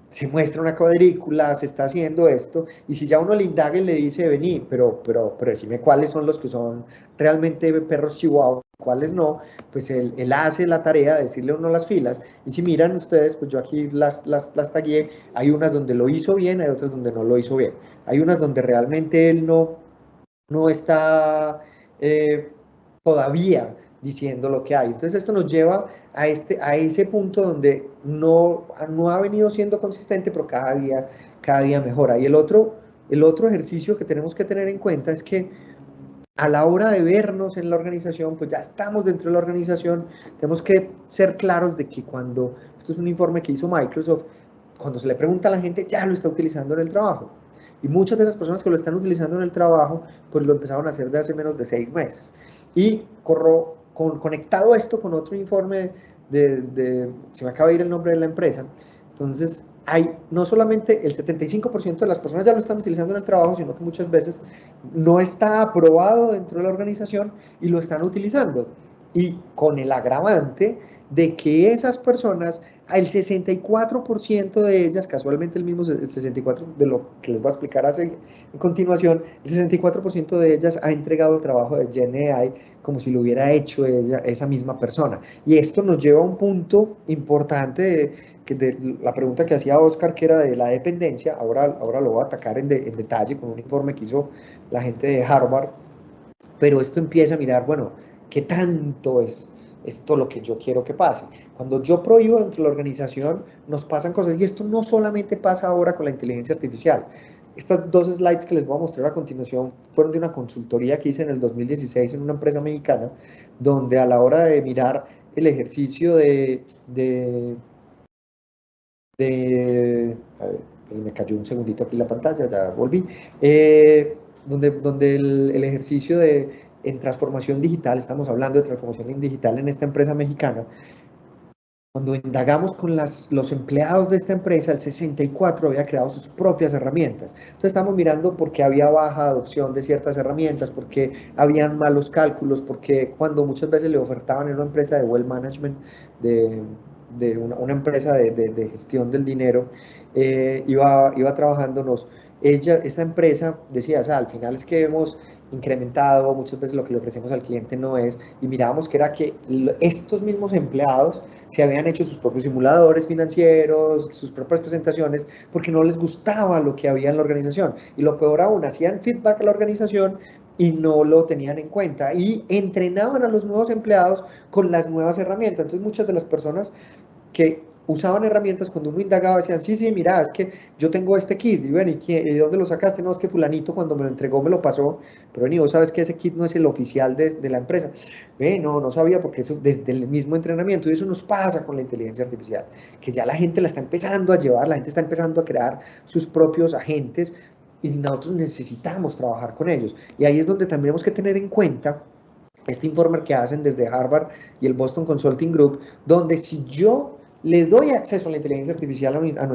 Speaker 2: se muestra una cuadrícula, se está haciendo esto, y si ya uno le indaga y le dice, vení, pero decime cuáles son los que son realmente perros chihuahua, cuáles no, pues él hace la tarea de decirle a uno las filas, y si miran ustedes, pues yo aquí las tagué, hay unas donde lo hizo bien, hay otras donde no lo hizo bien, hay unas donde realmente él no está todavía diciendo lo que hay. Entonces esto nos lleva a ese punto donde no ha venido siendo consistente, pero cada día mejora. Y el otro ejercicio que tenemos que tener en cuenta es que a la hora de vernos en la organización, pues ya estamos dentro de la organización, tenemos que ser claros de que esto es un informe que hizo Microsoft, cuando se le pregunta a la gente, ya lo está utilizando en el trabajo. Y muchas de esas personas que lo están utilizando en el trabajo, pues lo empezaron a hacer de hace menos de 6 meses. Y conectado esto con otro informe se me acaba de ir el nombre de la empresa, entonces hay no solamente el 75% de las personas ya lo están utilizando en el trabajo, sino que muchas veces no está aprobado dentro de la organización y lo están utilizando. Y con el agravante de que esas personas, el 64% de ellas, casualmente el 64% de lo que les voy a explicar a continuación, el 64% de ellas ha entregado el trabajo de GenAI como si lo hubiera hecho esa misma persona. Y esto nos lleva a un punto importante de la pregunta que hacía Oscar, que era de la dependencia. Ahora lo voy a atacar en detalle con un informe que hizo la gente de Harvard, pero esto empieza a mirar, bueno, ¿qué tanto es esto lo que yo quiero que pase? Cuando yo prohíbo dentro de la organización, nos pasan cosas, y esto no solamente pasa ahora con la inteligencia artificial. Estas 2 slides que les voy a mostrar a continuación fueron de una consultoría que hice en el 2016 en una empresa mexicana, donde a la hora de mirar el ejercicio a ver, pues me cayó un segundito aquí la pantalla, ya volví, donde el ejercicio en transformación digital, estamos hablando de transformación digital en esta empresa mexicana, cuando indagamos con los empleados de esta empresa, el 64 había creado sus propias herramientas. Entonces estamos mirando por qué había baja adopción de ciertas herramientas, por qué habían malos cálculos, porque cuando muchas veces le ofertaban en una empresa de wealth management, de una empresa de gestión del dinero, iba trabajándonos. Esta empresa decía, o sea, al final es que hemos incrementado, muchas veces lo que le ofrecemos al cliente no es, y mirábamos que era que estos mismos empleados se habían hecho sus propios simuladores financieros, sus propias presentaciones, porque no les gustaba lo que había en la organización. Y lo peor aún, hacían feedback a la organización y no lo tenían en cuenta. Y entrenaban a los nuevos empleados con las nuevas herramientas. Entonces muchas de las personas que usaban herramientas, cuando uno indagaba decían, sí, sí, mira, es que yo tengo este kit, y bueno, ¿y dónde lo sacaste? No, es que fulanito cuando me lo entregó me lo pasó, pero ni vos sabes que ese kit no es el oficial de la empresa. No sabía, porque eso desde el mismo entrenamiento, y eso nos pasa con la inteligencia artificial, que ya la gente la está empezando a llevar, la gente está empezando a crear sus propios agentes, y nosotros necesitamos trabajar con ellos. Y ahí es donde también tenemos que tener en cuenta este informe que hacen desde Harvard y el Boston Consulting Group, donde si yo le doy acceso a la inteligencia artificial a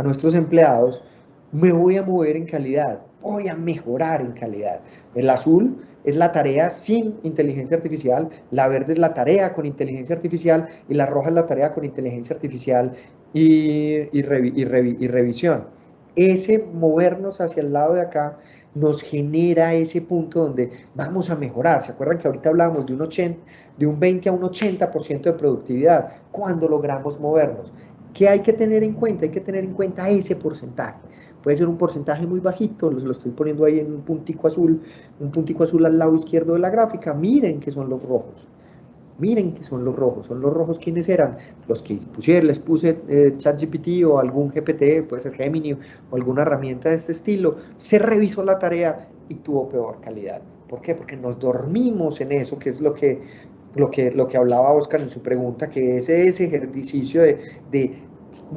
Speaker 2: nuestros empleados, me voy a mover en calidad, voy a mejorar en calidad. El azul es la tarea sin inteligencia artificial, la verde es la tarea con inteligencia artificial y la roja es la tarea con inteligencia artificial y revisión. Ese movernos hacia el lado de acá nos genera ese punto donde vamos a mejorar. ¿Se acuerdan que ahorita hablábamos de un 20 a un 80% de productividad? Cuando logramos movernos. ¿Qué hay que tener en cuenta? Hay que tener en cuenta ese porcentaje. Puede ser un porcentaje muy bajito, lo estoy poniendo ahí en un puntico azul al lado izquierdo de la gráfica. Miren que son los rojos. Miren que son los rojos ¿quiénes eran? Los que les puse ChatGPT o algún GPT, puede ser Gemini o alguna herramienta de este estilo, se revisó la tarea y tuvo peor calidad. ¿Por qué? Porque nos dormimos en eso, que es lo que hablaba Oscar en su pregunta, que es ese ejercicio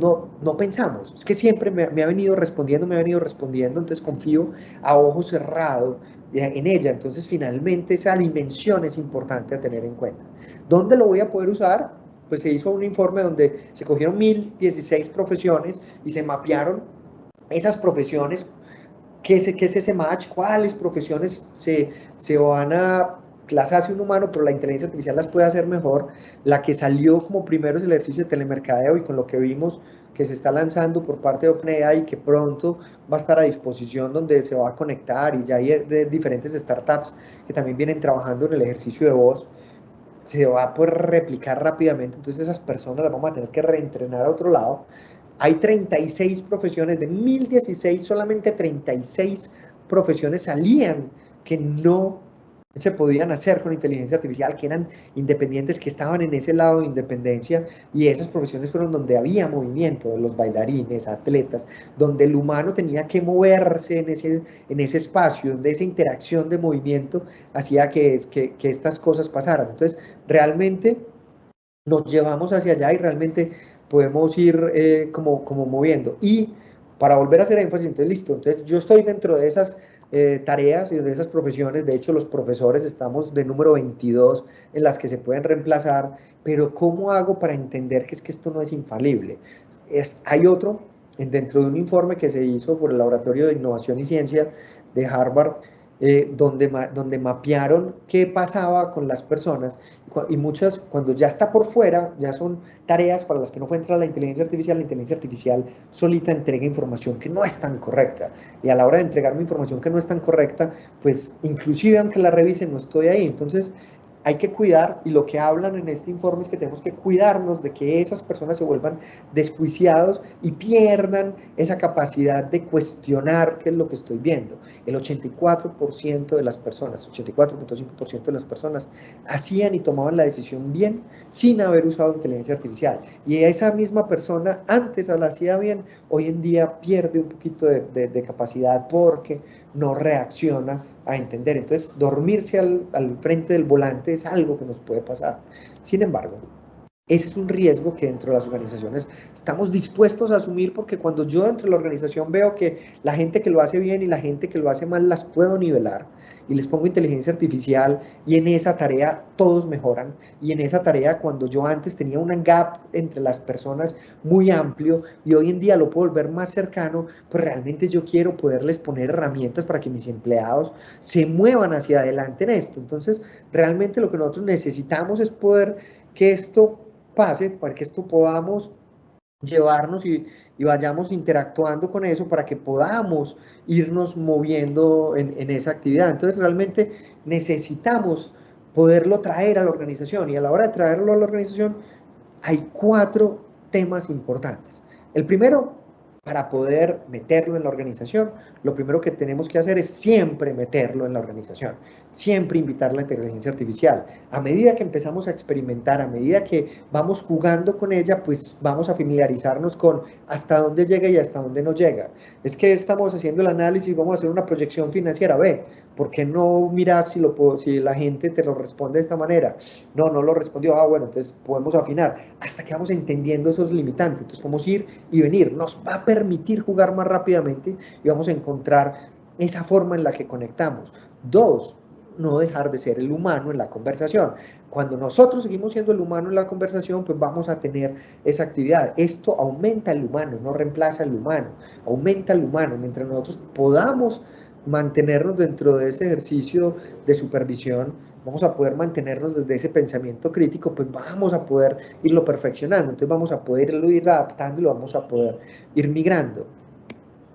Speaker 2: no pensamos, es que siempre me ha venido respondiendo, entonces confío a ojo cerrado en ella, entonces finalmente esa dimensión es importante a tener en cuenta. ¿Dónde lo voy a poder usar? Pues se hizo un informe donde se cogieron 1016 profesiones y se mapearon esas profesiones, qué es ese match, cuáles profesiones se van a las hace un humano, pero la inteligencia artificial las puede hacer mejor. La que salió como primero es el ejercicio de telemercadeo, y con lo que vimos que se está lanzando por parte de OpenAI y que pronto va a estar a disposición, donde se va a conectar, y ya hay diferentes startups que también vienen trabajando en el ejercicio de voz, se va a poder replicar rápidamente. Entonces esas personas las vamos a tener que reentrenar a otro lado. Hay 36 profesiones, de 1016, solamente 36 profesiones salían que no se podían hacer con inteligencia artificial, que eran independientes, que estaban en ese lado de independencia, y esas profesiones fueron donde había movimiento, de los bailarines, atletas, donde el humano tenía que moverse en ese espacio, donde esa interacción de movimiento hacía que estas cosas pasaran. Entonces, realmente nos llevamos hacia allá y realmente podemos ir como moviendo. Y para volver a hacer énfasis. Entonces, listo, entonces yo estoy dentro de esas tareas y de esas profesiones. De hecho, los profesores estamos de número 22 en las que se pueden reemplazar, pero ¿cómo hago para entender que es que esto no es infalible? Hay otro, dentro de un informe que se hizo por el Laboratorio de Innovación y Ciencia de Harvard, donde mapearon qué pasaba con las personas, y muchas, cuando ya está por fuera, ya son tareas para las que no fue entrar la inteligencia artificial solita entrega información que no es tan correcta, y a la hora de entregarme información que no es tan correcta, pues inclusive aunque la revisen no estoy ahí. Entonces hay que cuidar, y lo que hablan en este informe es que tenemos que cuidarnos de que esas personas se vuelvan desjuiciados y pierdan esa capacidad de cuestionar qué es lo que estoy viendo. El 84% de las personas, 84.5% de las personas hacían y tomaban la decisión bien sin haber usado inteligencia artificial. Y esa misma persona antes la hacía bien, hoy en día pierde un poquito de capacidad porque no reacciona a entender. Entonces, dormirse al frente del volante es algo que nos puede pasar. Sin embargo, ese es un riesgo que dentro de las organizaciones estamos dispuestos a asumir, porque cuando yo dentro de la organización veo que la gente que lo hace bien y la gente que lo hace mal las puedo nivelar y les pongo inteligencia artificial, y en esa tarea todos mejoran, y en esa tarea cuando yo antes tenía un gap entre las personas muy amplio y hoy en día lo puedo volver más cercano, pues realmente yo quiero poderles poner herramientas para que mis empleados se muevan hacia adelante en esto. Entonces, realmente lo que nosotros necesitamos es poder que esto pase, para que esto podamos llevarnos y vayamos interactuando con eso para que podamos irnos moviendo en esa actividad. Entonces, realmente necesitamos poderlo traer a la organización, y a la hora de traerlo a la organización hay 4 temas importantes. El primero, para poder meterlo en la organización, lo primero que tenemos que hacer es siempre meterlo en la organización, siempre invitar la inteligencia artificial. A medida que empezamos a experimentar, a medida que vamos jugando con ella, pues vamos a familiarizarnos con hasta dónde llega y hasta dónde no llega. Es que estamos haciendo el análisis, vamos a hacer una proyección financiera, ve, ¿por qué no miras si la gente te lo responde de esta manera? No, no lo respondió. Ah, bueno, entonces podemos afinar hasta que vamos entendiendo esos limitantes. Entonces podemos ir y venir. Nos va a permitir jugar más rápidamente y vamos a encontrar esa forma en la que conectamos. 2, no dejar de ser el humano en la conversación. Cuando nosotros seguimos siendo el humano en la conversación, pues vamos a tener esa actividad. Esto aumenta el humano, no reemplaza el humano, aumenta el humano. Mientras nosotros podamos mantenernos dentro de ese ejercicio de supervisión, vamos a poder mantenernos desde ese pensamiento crítico, pues vamos a poder irlo perfeccionando. Entonces vamos a poder ir adaptando y lo vamos a poder ir migrando.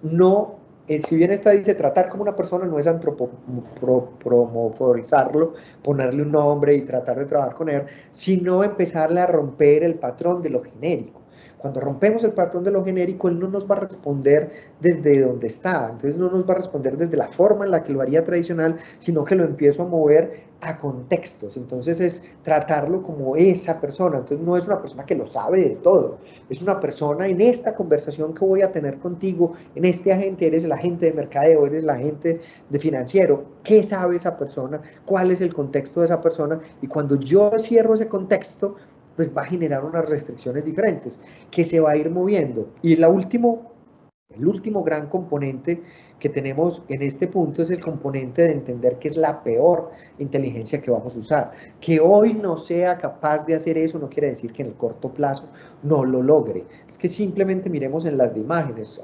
Speaker 2: No, si bien esta dice tratar como una persona, no es antropomorfizarlo, ponerle un nombre y tratar de trabajar con él, sino empezarle a romper el patrón de lo genérico. Cuando rompemos el patrón de lo genérico, él no nos va a responder desde donde está, entonces no nos va a responder desde la forma en la que lo haría tradicional, sino que lo empiezo a mover a contextos. Entonces es tratarlo como esa persona. Entonces no es una persona que lo sabe de todo, es una persona en esta conversación que voy a tener contigo, en este agente, eres el agente de mercadeo, eres el agente de financiero. ¿Qué sabe esa persona? ¿Cuál es el contexto de esa persona? Y cuando yo cierro ese contexto, pues va a generar unas restricciones diferentes que se va a ir moviendo. Y el último gran componente que tenemos en este punto es el componente de entender que es la peor inteligencia que vamos a usar. Que hoy no sea capaz de hacer eso no quiere decir que en el corto plazo no lo logre. Es que simplemente miremos en las de imágenes.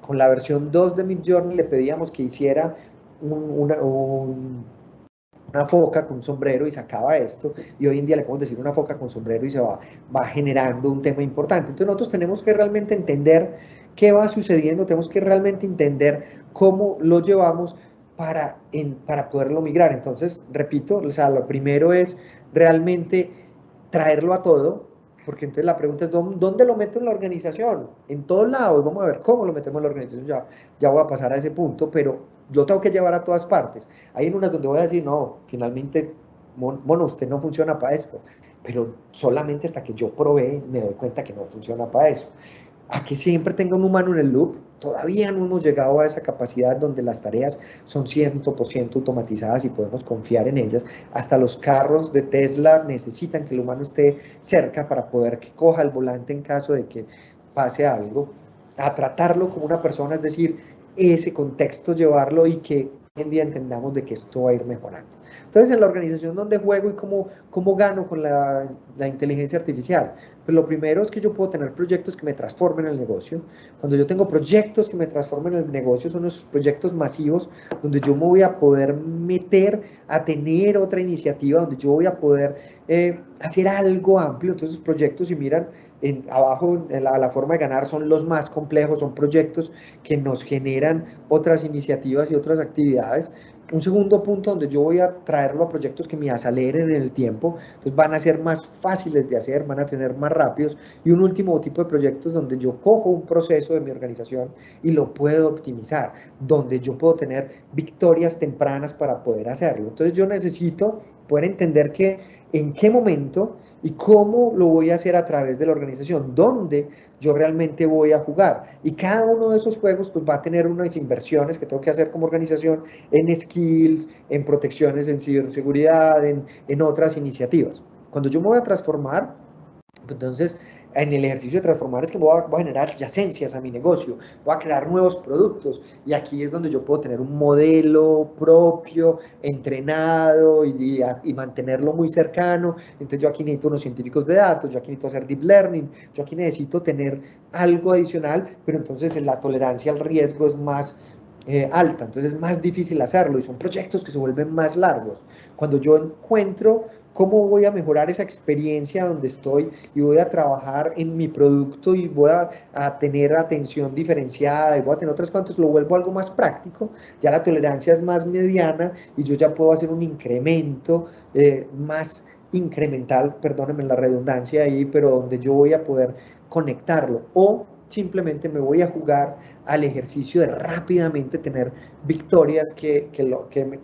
Speaker 2: Con la versión 2 de Midjourney le pedíamos que hiciera una foca con un sombrero y sacaba esto, y hoy en día le podemos decir una foca con sombrero y se va generando un tema importante. Entonces nosotros tenemos que realmente entender qué va sucediendo, tenemos que realmente entender cómo lo llevamos para poderlo migrar. Entonces, repito, o sea, lo primero es realmente traerlo a todo, porque entonces la pregunta es, ¿dónde lo meto en la organización? En todos lados. Vamos a ver cómo lo metemos en la organización, ya voy a pasar a ese punto, pero lo tengo que llevar a todas partes. Hay en unas donde voy a decir, no, finalmente, mono, usted no funciona para esto, pero solamente hasta que yo probé me doy cuenta que no funciona para eso. A que siempre tenga un humano en el loop, todavía no hemos llegado a esa capacidad donde las tareas son 100% automatizadas y podemos confiar en ellas. Hasta los carros de Tesla necesitan que el humano esté cerca para poder que coja el volante en caso de que pase algo. a tratarlo como una persona, es decir, ese contexto llevarlo y que hoy en día entendamos de que esto va a ir mejorando. Entonces, en la organización donde juego y cómo gano con la inteligencia artificial, pues lo primero es que yo puedo tener proyectos que me transformen el negocio. Cuando yo tengo proyectos que me transformen el negocio, son esos proyectos masivos donde yo me voy a poder meter a tener otra iniciativa, donde yo voy a poder hacer algo amplio. Entonces, esos proyectos, si miran abajo, la forma de ganar son los más complejos, son proyectos que nos generan otras iniciativas y otras actividades. Un segundo punto donde yo voy a traerlo a proyectos que me aceleren en el tiempo, entonces van a ser más fáciles de hacer, van a tener más rápidos. Y un último tipo de proyectos donde yo cojo un proceso de mi organización y lo puedo optimizar, donde yo puedo tener victorias tempranas para poder hacerlo. Entonces yo necesito poder entender que en qué momento y cómo lo voy a hacer a través de la organización, dónde yo realmente voy a jugar. Y cada uno de esos juegos pues va a tener unas inversiones que tengo que hacer como organización en skills, en protecciones, en ciberseguridad, en otras iniciativas. Cuando yo me voy a transformar, entonces, en el ejercicio de transformar es que voy a generar adyacencias a mi negocio, voy a crear nuevos productos y aquí es donde yo puedo tener un modelo propio, entrenado y mantenerlo muy cercano. Entonces yo aquí necesito unos científicos de datos, yo aquí necesito hacer deep learning, yo aquí necesito tener algo adicional, pero entonces la tolerancia al riesgo es más alta, entonces es más difícil hacerlo y son proyectos que se vuelven más largos. Cuando yo encuentro cómo voy a mejorar esa experiencia donde estoy y voy a trabajar en mi producto y voy a tener atención diferenciada y voy a tener otras cuantas, lo vuelvo algo más práctico, ya la tolerancia es más mediana y yo ya puedo hacer un incremento más incremental, perdónenme la redundancia ahí, pero donde yo voy a poder conectarlo o simplemente me voy a jugar al ejercicio de rápidamente tener victorias que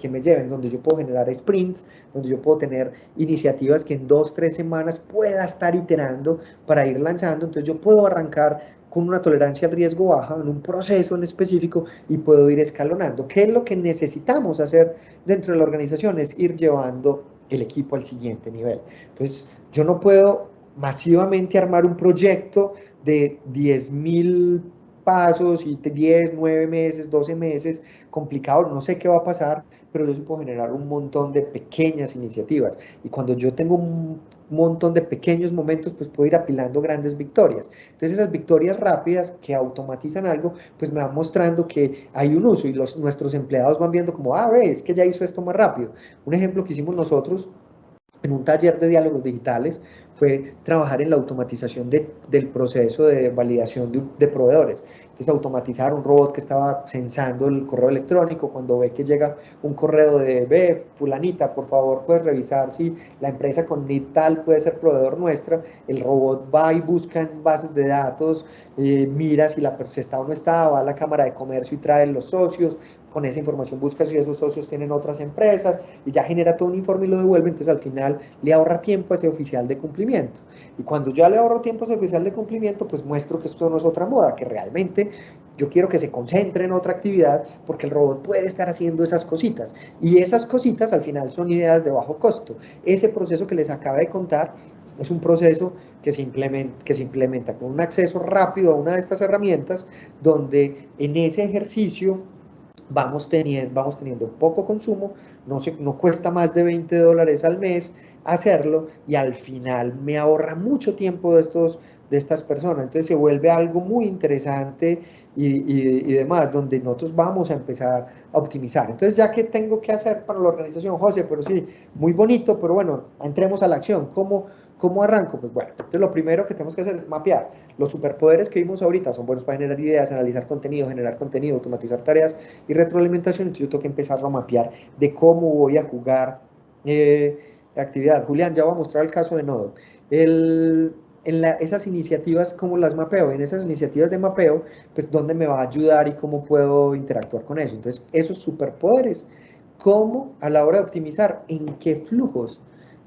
Speaker 2: me lleven, donde yo puedo generar sprints, donde yo puedo tener iniciativas que en 2, 3 semanas pueda estar iterando para ir lanzando. Entonces yo puedo arrancar con una tolerancia al riesgo baja en un proceso en específico y puedo ir escalonando. ¿Qué es lo que necesitamos hacer dentro de la organización? Es ir llevando el equipo al siguiente nivel. Entonces yo no puedo masivamente armar un proyecto de 10.000 pasos y 10, 9 meses, 12 meses, complicado, no sé qué va a pasar, pero yo puedo generar un montón de pequeñas iniciativas. Y cuando yo tengo un montón de pequeños momentos, pues puedo ir apilando grandes victorias. Entonces esas victorias rápidas que automatizan algo, pues me van mostrando que hay un uso y nuestros empleados van viendo como, es que ya hizo esto más rápido. Un ejemplo que hicimos nosotros en un taller de diálogos digitales fue trabajar en la automatización del proceso de validación de proveedores. Entonces, automatizar un robot que estaba censando el correo electrónico, cuando ve que llega un correo de fulanita, por favor, puedes revisar si la empresa con NIT tal puede ser proveedor nuestra, el robot va y busca en bases de datos, mira si está o no está, va a la Cámara de Comercio y trae los socios, con esa información busca si esos socios tienen otras empresas y ya genera todo un informe y lo devuelve, entonces al final le ahorra tiempo a ese oficial de cumplimiento. Y cuando yo le ahorro tiempo a ese oficial de cumplimiento, pues muestro que esto no es otra moda, que realmente yo quiero que se concentre en otra actividad porque el robot puede estar haciendo esas cositas. Y esas cositas al final son ideas de bajo costo. Ese proceso que les acabo de contar es un proceso que se implementa con un acceso rápido a una de estas herramientas, donde en ese ejercicio vamos teniendo poco consumo, no cuesta más de $20 al mes hacerlo y al final me ahorra mucho tiempo de estas personas. Entonces se vuelve algo muy interesante y demás, donde nosotros vamos a empezar a optimizar. Entonces, ya que tengo que hacer para la organización, José, pero sí, muy bonito, pero bueno, entremos a la acción. ¿Cómo arranco? Pues bueno, entonces lo primero que tenemos que hacer es mapear. Los superpoderes que vimos ahorita son buenos para generar ideas, analizar contenido, generar contenido, automatizar tareas y retroalimentación. Entonces yo tengo que empezar a mapear de cómo voy a jugar actividad. Julián, ya voy a mostrar el caso de Nodo. Esas iniciativas, ¿cómo las mapeo? En esas iniciativas de mapeo, pues dónde me va a ayudar y cómo puedo interactuar con eso. Entonces, esos superpoderes, ¿cómo a la hora de optimizar? ¿En qué flujos?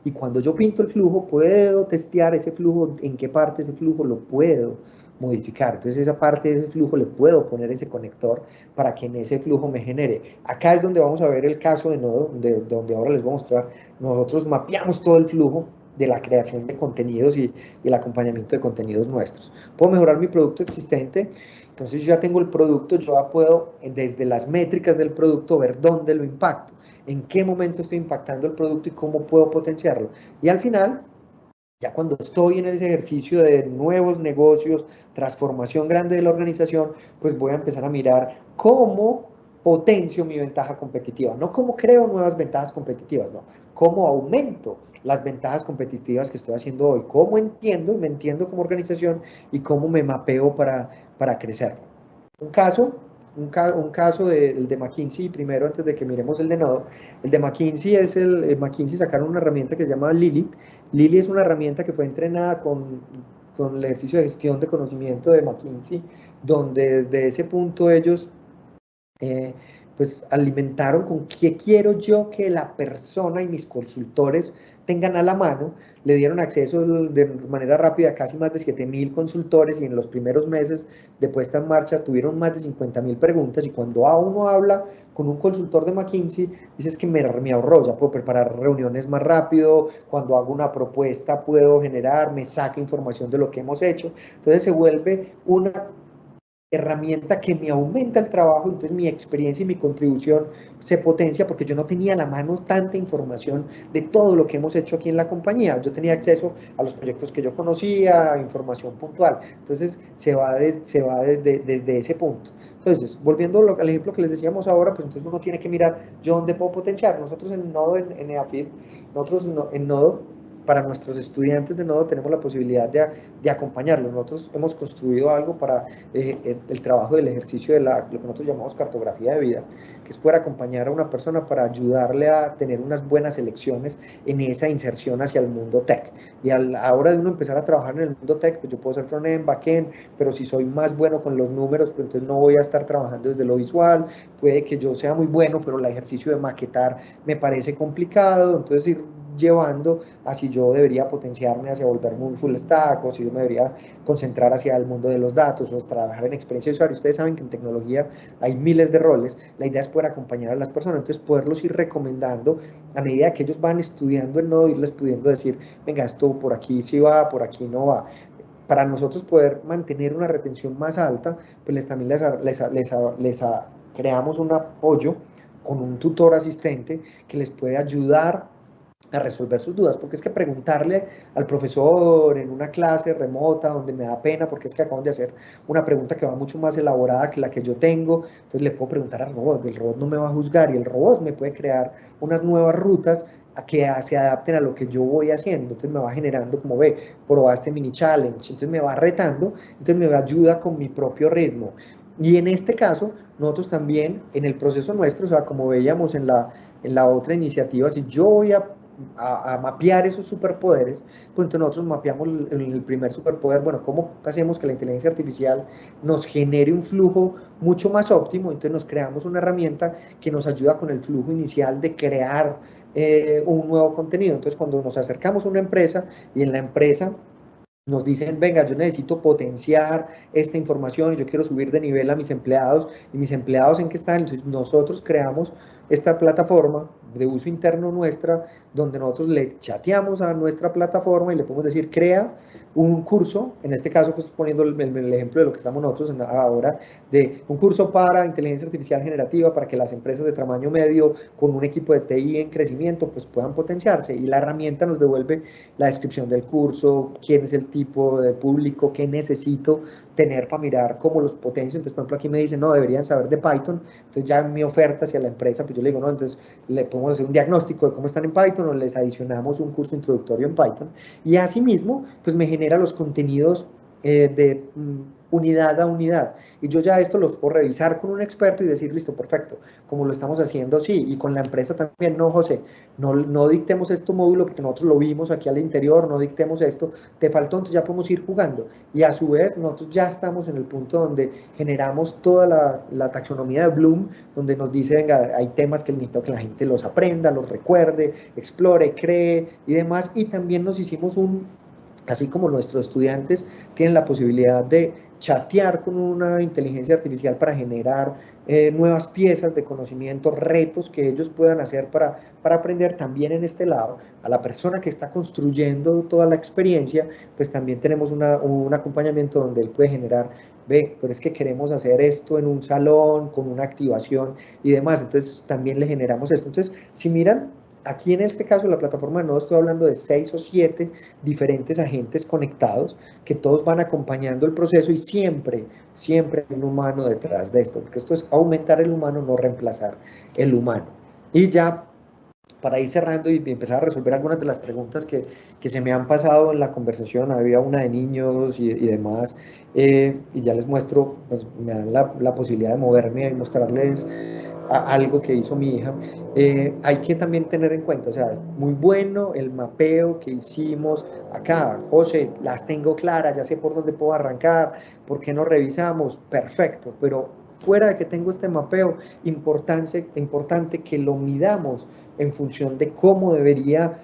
Speaker 2: Y cuando yo pinto el flujo, puedo testear ese flujo, en qué parte de ese flujo lo puedo modificar. Entonces, esa parte de ese flujo le puedo poner ese conector para que en ese flujo me genere. Acá es donde vamos a ver el caso de Nodo, donde ahora les voy a mostrar. Nosotros mapeamos todo el flujo de la creación de contenidos y el acompañamiento de contenidos nuestros. Puedo mejorar mi producto existente, entonces yo ya tengo el producto, yo ya puedo desde las métricas del producto ver dónde lo impacto, en qué momento estoy impactando el producto y cómo puedo potenciarlo. Y al final, ya cuando estoy en ese ejercicio de nuevos negocios, transformación grande de la organización, pues voy a empezar a mirar cómo potencio mi ventaja competitiva, no cómo creo nuevas ventajas competitivas, no, cómo aumento las ventajas competitivas que estoy haciendo hoy, cómo entiendo, me entiendo como organización y cómo me mapeo para crecer. Un caso, un caso de McKinsey, primero antes de que miremos el de Nodo, el de McKinsey es McKinsey sacaron una herramienta que se llama Lily. Lily es una herramienta que fue entrenada con el ejercicio de gestión de conocimiento de McKinsey, donde desde ese punto ellos pues alimentaron con qué quiero yo que la persona y mis consultores tengan a la mano, le dieron acceso de manera rápida a casi más de 7.000 consultores y en los primeros meses de puesta en marcha tuvieron más de 50.000 preguntas y cuando uno habla con un consultor de McKinsey, dices que me ahorró, ya puedo preparar reuniones más rápido, cuando hago una propuesta puedo generar, me saca información de lo que hemos hecho, entonces se vuelve una herramienta que me aumenta el trabajo, entonces mi experiencia y mi contribución se potencia porque yo no tenía a la mano tanta información de todo lo que hemos hecho aquí en la compañía. Yo tenía acceso a los proyectos que yo conocía, información puntual. Entonces se va desde ese punto. Entonces, volviendo al ejemplo que les decíamos ahora, pues entonces uno tiene que mirar yo dónde puedo potenciar. Nosotros en Nodo, en EAFID, nosotros en Nodo, para nuestros estudiantes de Nodo tenemos la posibilidad de acompañarlos. Nosotros hemos construido algo para el trabajo del ejercicio de lo que nosotros llamamos cartografía de vida, que es poder acompañar a una persona para ayudarle a tener unas buenas elecciones en esa inserción hacia el mundo tech. Y a la hora de uno empezar a trabajar en el mundo tech, pues yo puedo ser front-end, back-end, pero si soy más bueno con los números, pues entonces no voy a estar trabajando desde lo visual, puede que yo sea muy bueno, pero el ejercicio de maquetar me parece complicado, entonces ir llevando a si yo debería potenciarme hacia volverme un full stack o si yo me debería concentrar hacia el mundo de los datos o trabajar en experiencia de usuario. Ustedes saben que en tecnología hay miles de roles, la idea es poder acompañar a las personas, entonces poderlos ir recomendando a medida que ellos van estudiando el nodo, irles pudiendo decir, venga, esto por aquí sí va, por aquí no va. Para nosotros poder mantener una retención más alta, pues también creamos un apoyo con un tutor asistente que les puede ayudar a resolver sus dudas, porque es que preguntarle al profesor en una clase remota donde me da pena, porque es que acaban de hacer una pregunta que va mucho más elaborada que la que yo tengo, entonces le puedo preguntar al robot, el robot no me va a juzgar y el robot me puede crear unas nuevas rutas a que se adapten a lo que yo voy haciendo, entonces me va generando como ve, probar este mini challenge, entonces me va retando, entonces me ayuda con mi propio ritmo. Y en este caso, nosotros también en el proceso nuestro, o sea, como veíamos en la otra iniciativa, si yo voy a mapear esos superpoderes, pues entonces nosotros mapeamos el primer superpoder, bueno, ¿cómo hacemos que la inteligencia artificial nos genere un flujo mucho más óptimo? Entonces nos creamos una herramienta que nos ayuda con el flujo inicial de crear un nuevo contenido. Entonces cuando nos acercamos a una empresa y en la empresa nos dicen, venga, yo necesito potenciar esta información y yo quiero subir de nivel a mis empleados, y mis empleados en qué están, entonces nosotros creamos esta plataforma de uso interno nuestra, donde nosotros le chateamos a nuestra plataforma y le podemos decir, crea un curso, en este caso pues poniendo el ejemplo de lo que estamos nosotros ahora, de un curso para inteligencia artificial generativa, para que las empresas de tamaño medio, con un equipo de TI en crecimiento, pues puedan potenciarse, y la herramienta nos devuelve la descripción del curso, quién es el tipo de público, qué necesito tener para mirar cómo los potencio. Entonces, por ejemplo, aquí me dicen, no, deberían saber de Python, entonces ya en mi oferta hacia la empresa, pues yo le digo, no, entonces le podemos hacer un diagnóstico de cómo están en Python o les adicionamos un curso introductorio en Python, y asimismo, pues me genera los contenidos de unidad a unidad, y yo ya esto los puedo revisar con un experto y decir, listo, perfecto, como lo estamos haciendo, sí, y con la empresa también, no, José, no dictemos este módulo porque nosotros lo vimos aquí al interior, no dictemos esto, te faltó, entonces ya podemos ir jugando, y a su vez nosotros ya estamos en el punto donde generamos toda la taxonomía de Bloom, donde nos dice, venga, hay temas que necesito que la gente los aprenda, los recuerde, explore, cree y demás, y también nos hicimos así como nuestros estudiantes tienen la posibilidad de chatear con una inteligencia artificial para generar nuevas piezas de conocimiento, retos que ellos puedan hacer para aprender, también en este lado, a la persona que está construyendo toda la experiencia, pues también tenemos un acompañamiento donde él puede generar, ve, pero es que queremos hacer esto en un salón, con una activación y demás, entonces también le generamos esto. Entonces, si miran, aquí en este caso, la plataforma de Nodo, estoy hablando de 6 o 7 diferentes agentes conectados que todos van acompañando el proceso y siempre, siempre hay un humano detrás de esto, porque esto es aumentar el humano, no reemplazar el humano. Y ya para ir cerrando y empezar a resolver algunas de las preguntas que se me han pasado en la conversación, había una de niños y demás, y ya les muestro, pues me dan la posibilidad de moverme y mostrarles algo que hizo mi hija. Hay que también tener en cuenta, o sea, muy bueno el mapeo que hicimos acá. José, las tengo claras, ya sé por dónde puedo arrancar, por qué no revisamos, perfecto, pero fuera de que tengo este mapeo, importante que lo midamos en función de cómo debería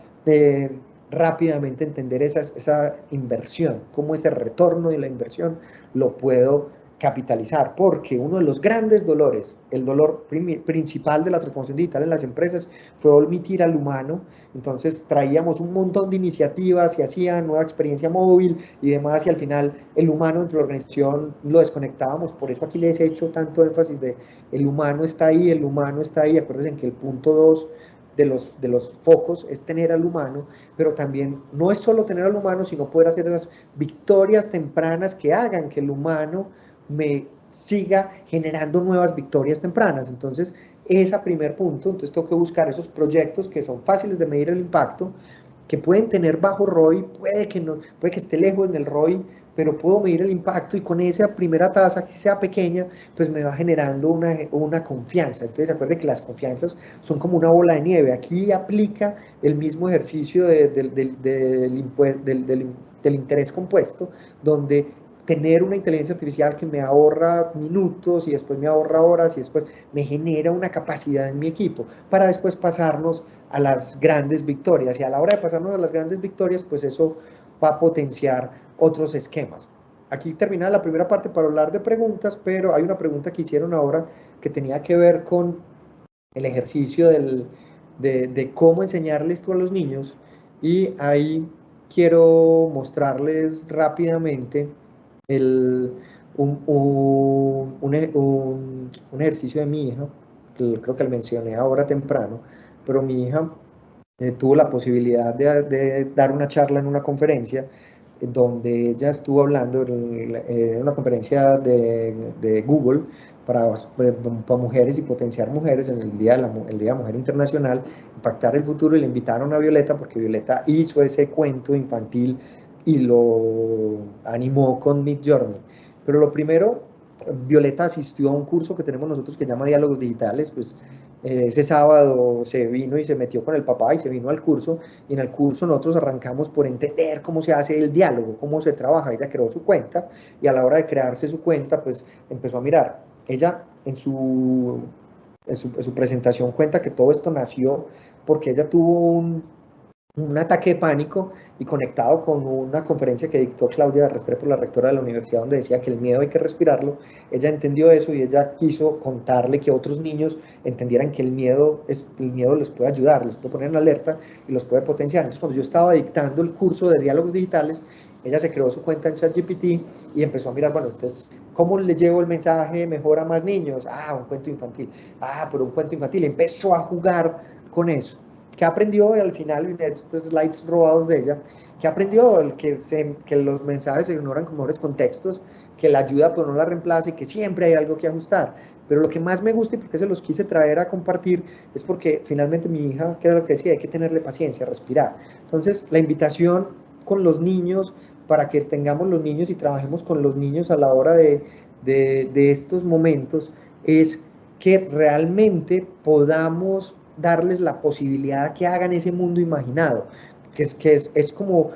Speaker 2: rápidamente entender esa inversión, cómo ese retorno de la inversión lo puedo capitalizar, porque uno de los grandes dolores, el dolor principal de la transformación digital en las empresas fue omitir al humano. Entonces traíamos un montón de iniciativas y hacían nueva experiencia móvil y demás, y al final el humano dentro de la organización lo desconectábamos. Por eso aquí les he hecho tanto énfasis de el humano está ahí, el humano está ahí. Acuérdense que el punto 2 de los focos es tener al humano, pero también no es solo tener al humano, sino poder hacer esas victorias tempranas que hagan que el humano me siga generando nuevas victorias tempranas. Entonces, ese primer punto, entonces tengo que buscar esos proyectos que son fáciles de medir el impacto, que pueden tener bajo ROI, puede que esté lejos en el ROI, pero puedo medir el impacto y con esa primera tasa, que sea pequeña, pues me va generando una confianza. Entonces, acuérdense que las confianzas son como una bola de nieve. Aquí aplica el mismo ejercicio del interés compuesto, donde tener una inteligencia artificial que me ahorra minutos y después me ahorra horas y después me genera una capacidad en mi equipo para después pasarnos a las grandes victorias. Y a la hora de pasarnos a las grandes victorias, pues eso va a potenciar otros esquemas. Aquí termina la primera parte para hablar de preguntas, pero hay una pregunta que hicieron ahora que tenía que ver con el ejercicio de cómo enseñarle esto a los niños, y ahí quiero mostrarles rápidamente el, un ejercicio de mi hija, que creo que lo mencioné ahora temprano, pero mi hija tuvo la posibilidad de dar una charla en una conferencia donde ella estuvo hablando en una conferencia de Google para mujeres y potenciar mujeres en el Día de la Mujer Internacional, impactar el futuro, y le invitaron a Violeta porque Violeta hizo ese cuento infantil y lo animó con Midjourney. Pero lo primero, Violeta asistió a un curso que tenemos nosotros que se llama Diálogos Digitales, pues ese sábado se vino y se metió con el papá y se vino al curso, y en el curso nosotros arrancamos por entender cómo se hace el diálogo, cómo se trabaja. Ella creó su cuenta y a la hora de crearse su cuenta, pues empezó a mirar. Ella en su presentación cuenta que todo esto nació porque ella tuvo un ataque de pánico y conectado con una conferencia que dictó Claudia Restrepo, la rectora de la universidad, donde decía que el miedo hay que respirarlo. Ella entendió eso y ella quiso contarle que otros niños entendieran que el miedo les puede ayudar, les puede poner en alerta y los puede potenciar. Entonces, cuando yo estaba dictando el curso de diálogos digitales, ella se creó su cuenta en ChatGPT y empezó a mirar, bueno, entonces, ¿cómo le llevo el mensaje mejor a más niños? Ah, un cuento infantil. Ah, pero un cuento infantil. Empezó a jugar con eso. ¿Qué aprendió? Al final, pues, slides robados de ella, ¿qué aprendió? Que los mensajes se ignoran con mejores contextos, que la ayuda pues no la reemplaza y que siempre hay algo que ajustar. Pero lo que más me gusta y por qué se los quise traer a compartir es porque finalmente mi hija, que era lo que decía, hay que tenerle paciencia, respirar. Entonces, la invitación con los niños, para que tengamos los niños y trabajemos con los niños a la hora de estos momentos, es que realmente podamos darles la posibilidad que hagan ese mundo imaginado, que es como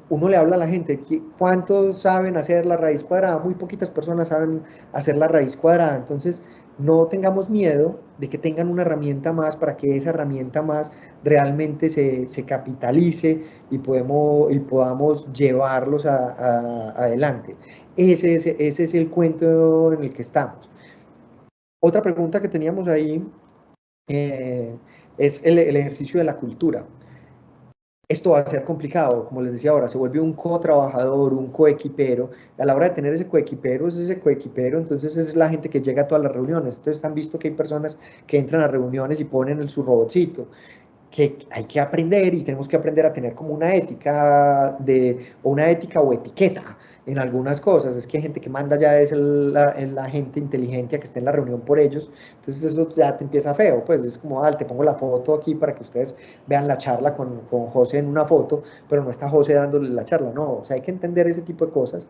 Speaker 2: uno le habla a la gente, ¿cuántos saben hacer la raíz cuadrada? Muy poquitas personas saben hacer la raíz cuadrada, entonces no tengamos miedo de que tengan una herramienta más para que esa herramienta más realmente se capitalice y podamos llevarlos adelante. Ese es el cuento en el que estamos. Otra pregunta que teníamos ahí es el ejercicio de la cultura. Esto va a ser complicado, como les decía ahora, se vuelve un co-trabajador, un coequipero. A la hora de tener ese coequipero, es ese coequipero, entonces es la gente que llega a todas las reuniones. Entonces han visto que hay personas que entran a reuniones y ponen su robotcito, que hay que aprender y tenemos que aprender a tener como una ética o una ética o etiqueta en algunas cosas. Es que hay gente que manda ya es la gente inteligente a que esté en la reunión por ellos, entonces eso ya te empieza feo, pues es como, te pongo la foto aquí para que ustedes vean la charla con José en una foto, pero no está José dándole la charla, no, o sea, hay que entender ese tipo de cosas.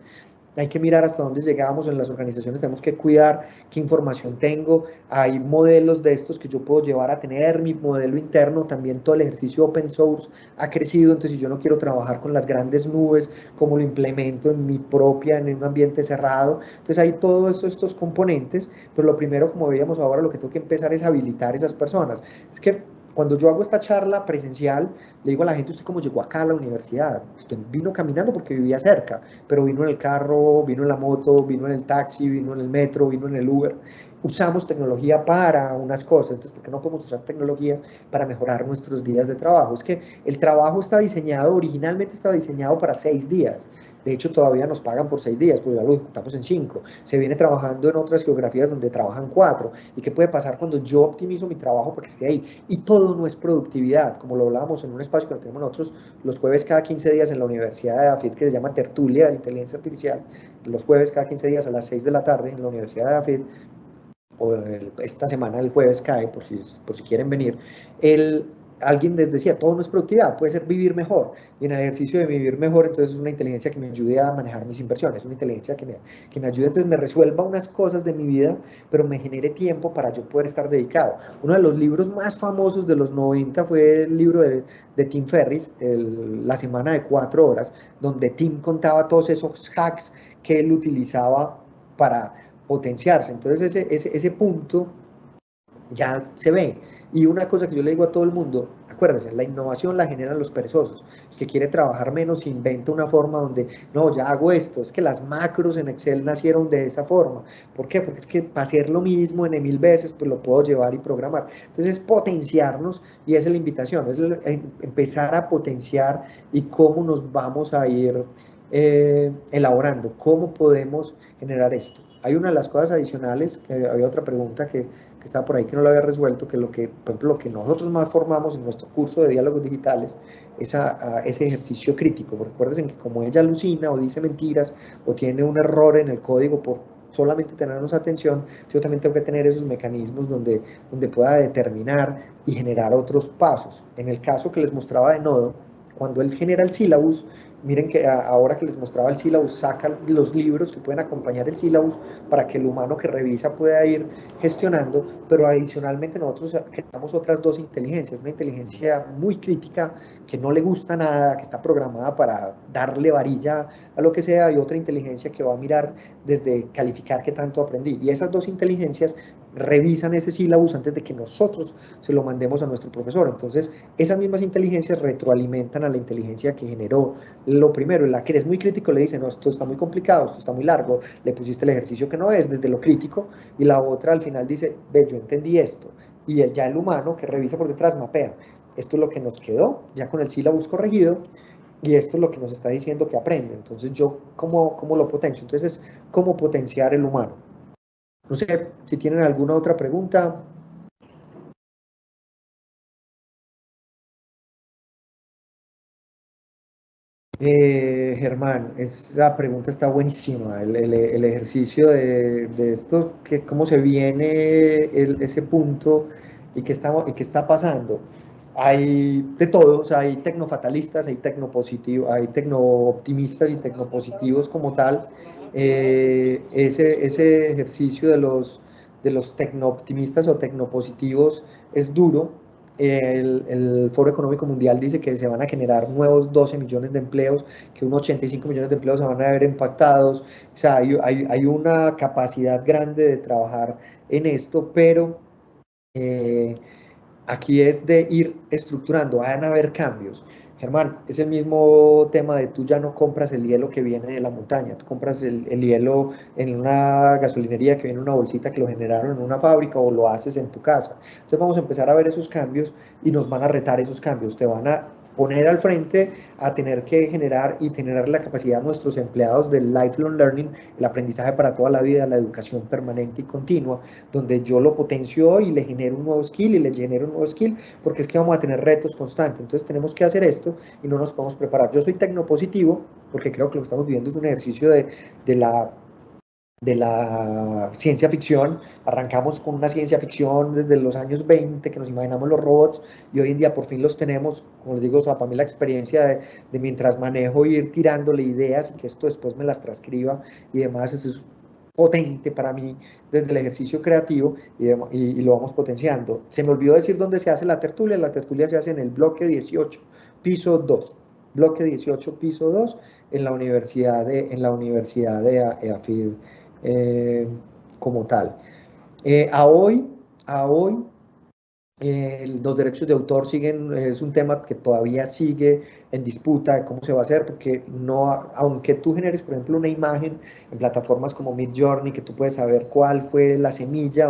Speaker 2: Hay que mirar hasta dónde llegamos en las organizaciones, tenemos que cuidar qué información tengo, hay modelos de estos que yo puedo llevar a tener, mi modelo interno, también todo el ejercicio open source ha crecido, entonces si yo no quiero trabajar con las grandes nubes, ¿cómo lo implemento en mi propia, en un ambiente cerrado? Entonces hay todos estos componentes, pero lo primero, como veíamos ahora, lo que tengo que empezar es habilitar esas personas. Es que cuando yo hago esta charla presencial, le digo a la gente, ¿usted cómo llegó acá a la universidad? Usted vino caminando porque vivía cerca, pero vino en el carro, vino en la moto, vino en el taxi, vino en el metro, vino en el Uber. Usamos tecnología para unas cosas, entonces, ¿por qué no podemos usar tecnología para mejorar nuestros días de trabajo? Es que el trabajo está diseñado, originalmente estaba diseñado para 6 días. De hecho, todavía nos pagan por 6 días, porque ya lo ejecutamos en 5. Se viene trabajando en otras geografías donde trabajan 4. ¿Y qué puede pasar cuando yo optimizo mi trabajo para que esté ahí? Y todo no es productividad, como lo hablábamos en un espacio que tenemos nosotros los jueves cada 15 días en la Universidad de AFID, que se llama Tertulia de Inteligencia Artificial, los jueves cada 15 días a las 6 de la tarde en la Universidad de AFID, o esta semana el jueves cae, por si quieren venir, alguien les decía, todo no es productividad, puede ser vivir mejor, y en el ejercicio de vivir mejor, entonces es una inteligencia que me ayude a manejar mis inversiones, una inteligencia que me ayude, entonces me resuelva unas cosas de mi vida, pero me genere tiempo para yo poder estar dedicado. Uno de los libros más famosos de los 90 fue el libro de Tim Ferriss, La semana de 4 horas, donde Tim contaba todos esos hacks que él utilizaba para potenciarse. Entonces ese punto ya se ve. Y una cosa que yo le digo a todo el mundo, acuérdense, la innovación la generan los perezosos. El que quiere trabajar menos inventa una forma donde, no, ya hago esto. Es que las macros en Excel nacieron de esa forma. ¿Por qué? Porque es que para hacer lo mismo en 1000 veces, pues lo puedo llevar y programar. Entonces es potenciarnos y esa es la invitación, es empezar a potenciar y cómo nos vamos a ir elaborando, cómo podemos generar esto. Hay una de las cosas adicionales, que había otra pregunta que estaba por ahí que no lo había resuelto, que por ejemplo, lo que nosotros más formamos en nuestro curso de diálogos digitales es ese ejercicio crítico, porque recuerden que como ella alucina o dice mentiras o tiene un error en el código por solamente tenernos atención, yo también tengo que tener esos mecanismos donde pueda determinar y generar otros pasos. En el caso que les mostraba de Nodo, cuando él genera el sílabus, miren que ahora que les mostraba el sílabus, saca los libros que pueden acompañar el sílabus para que el humano que revisa pueda ir gestionando, pero adicionalmente nosotros creamos otras dos inteligencias, una inteligencia muy crítica que no le gusta nada, que está programada para darle varilla a lo que sea, y otra inteligencia que va a mirar desde calificar qué tanto aprendí. Y esas dos inteligencias revisan ese sílabus antes de que nosotros se lo mandemos a nuestro profesor. Entonces, esas mismas inteligencias retroalimentan a la inteligencia que generó lo primero. La que es muy crítico le dice, no, esto está muy complicado, esto está muy largo, le pusiste el ejercicio que no es desde lo crítico, y la otra al final dice, ve, yo entendí esto, y ya el humano que revisa por detrás mapea, esto es lo que nos quedó, ya con el sílabus corregido, y esto es lo que nos está diciendo que aprende. Entonces yo, ¿cómo lo potencio? Entonces es cómo potenciar el humano. No sé si tienen alguna otra pregunta. Germán, esa pregunta está buenísima. El ejercicio de esto, cómo se viene ese punto y qué está pasando. Hay de todos, hay tecnofatalistas, hay tecnopositivos, hay tecnooptimistas y tecnopositivos como tal. Ese ejercicio de los tecnooptimistas o tecnopositivos es duro, el Foro Económico Mundial dice que se van a generar nuevos 12 millones de empleos, que unos 85 millones de empleos se van a ver impactados. O sea, hay una capacidad grande de trabajar en esto, pero aquí es de ir estructurando, van a haber cambios. Germán, es el mismo tema de tú ya no compras el hielo que viene de la montaña, tú compras el hielo en una gasolinería que viene en una bolsita que lo generaron en una fábrica o lo haces en tu casa. Entonces vamos a empezar a ver esos cambios y nos van a retar esos cambios, te van a poner al frente a tener que generar y tener la capacidad de nuestros empleados del lifelong learning, el aprendizaje para toda la vida, la educación permanente y continua, donde yo lo potencio hoy y le genero un nuevo skill y le genero un nuevo skill, porque es que vamos a tener retos constantes. Entonces tenemos que hacer esto y no nos podemos preparar. Yo soy tecnopositivo porque creo que lo que estamos viviendo es un ejercicio de la ciencia ficción. Arrancamos con una ciencia ficción desde los años 20, que nos imaginamos los robots, y hoy en día por fin los tenemos. Como les digo, o sea, para mí la experiencia de mientras manejo ir tirándole ideas y que esto después me las transcriba y demás, eso es potente para mí desde el ejercicio creativo y lo vamos potenciando. Se me olvidó decir dónde se hace la tertulia se hace en el bloque 18, piso 2, bloque 18, piso 2, en la universidad de EAFID como tal. A hoy los derechos de autor siguen, es un tema que todavía sigue en disputa de cómo se va a hacer, porque no, aunque tú generes, por ejemplo, una imagen en plataformas como Midjourney, que tú puedes saber cuál fue la semilla,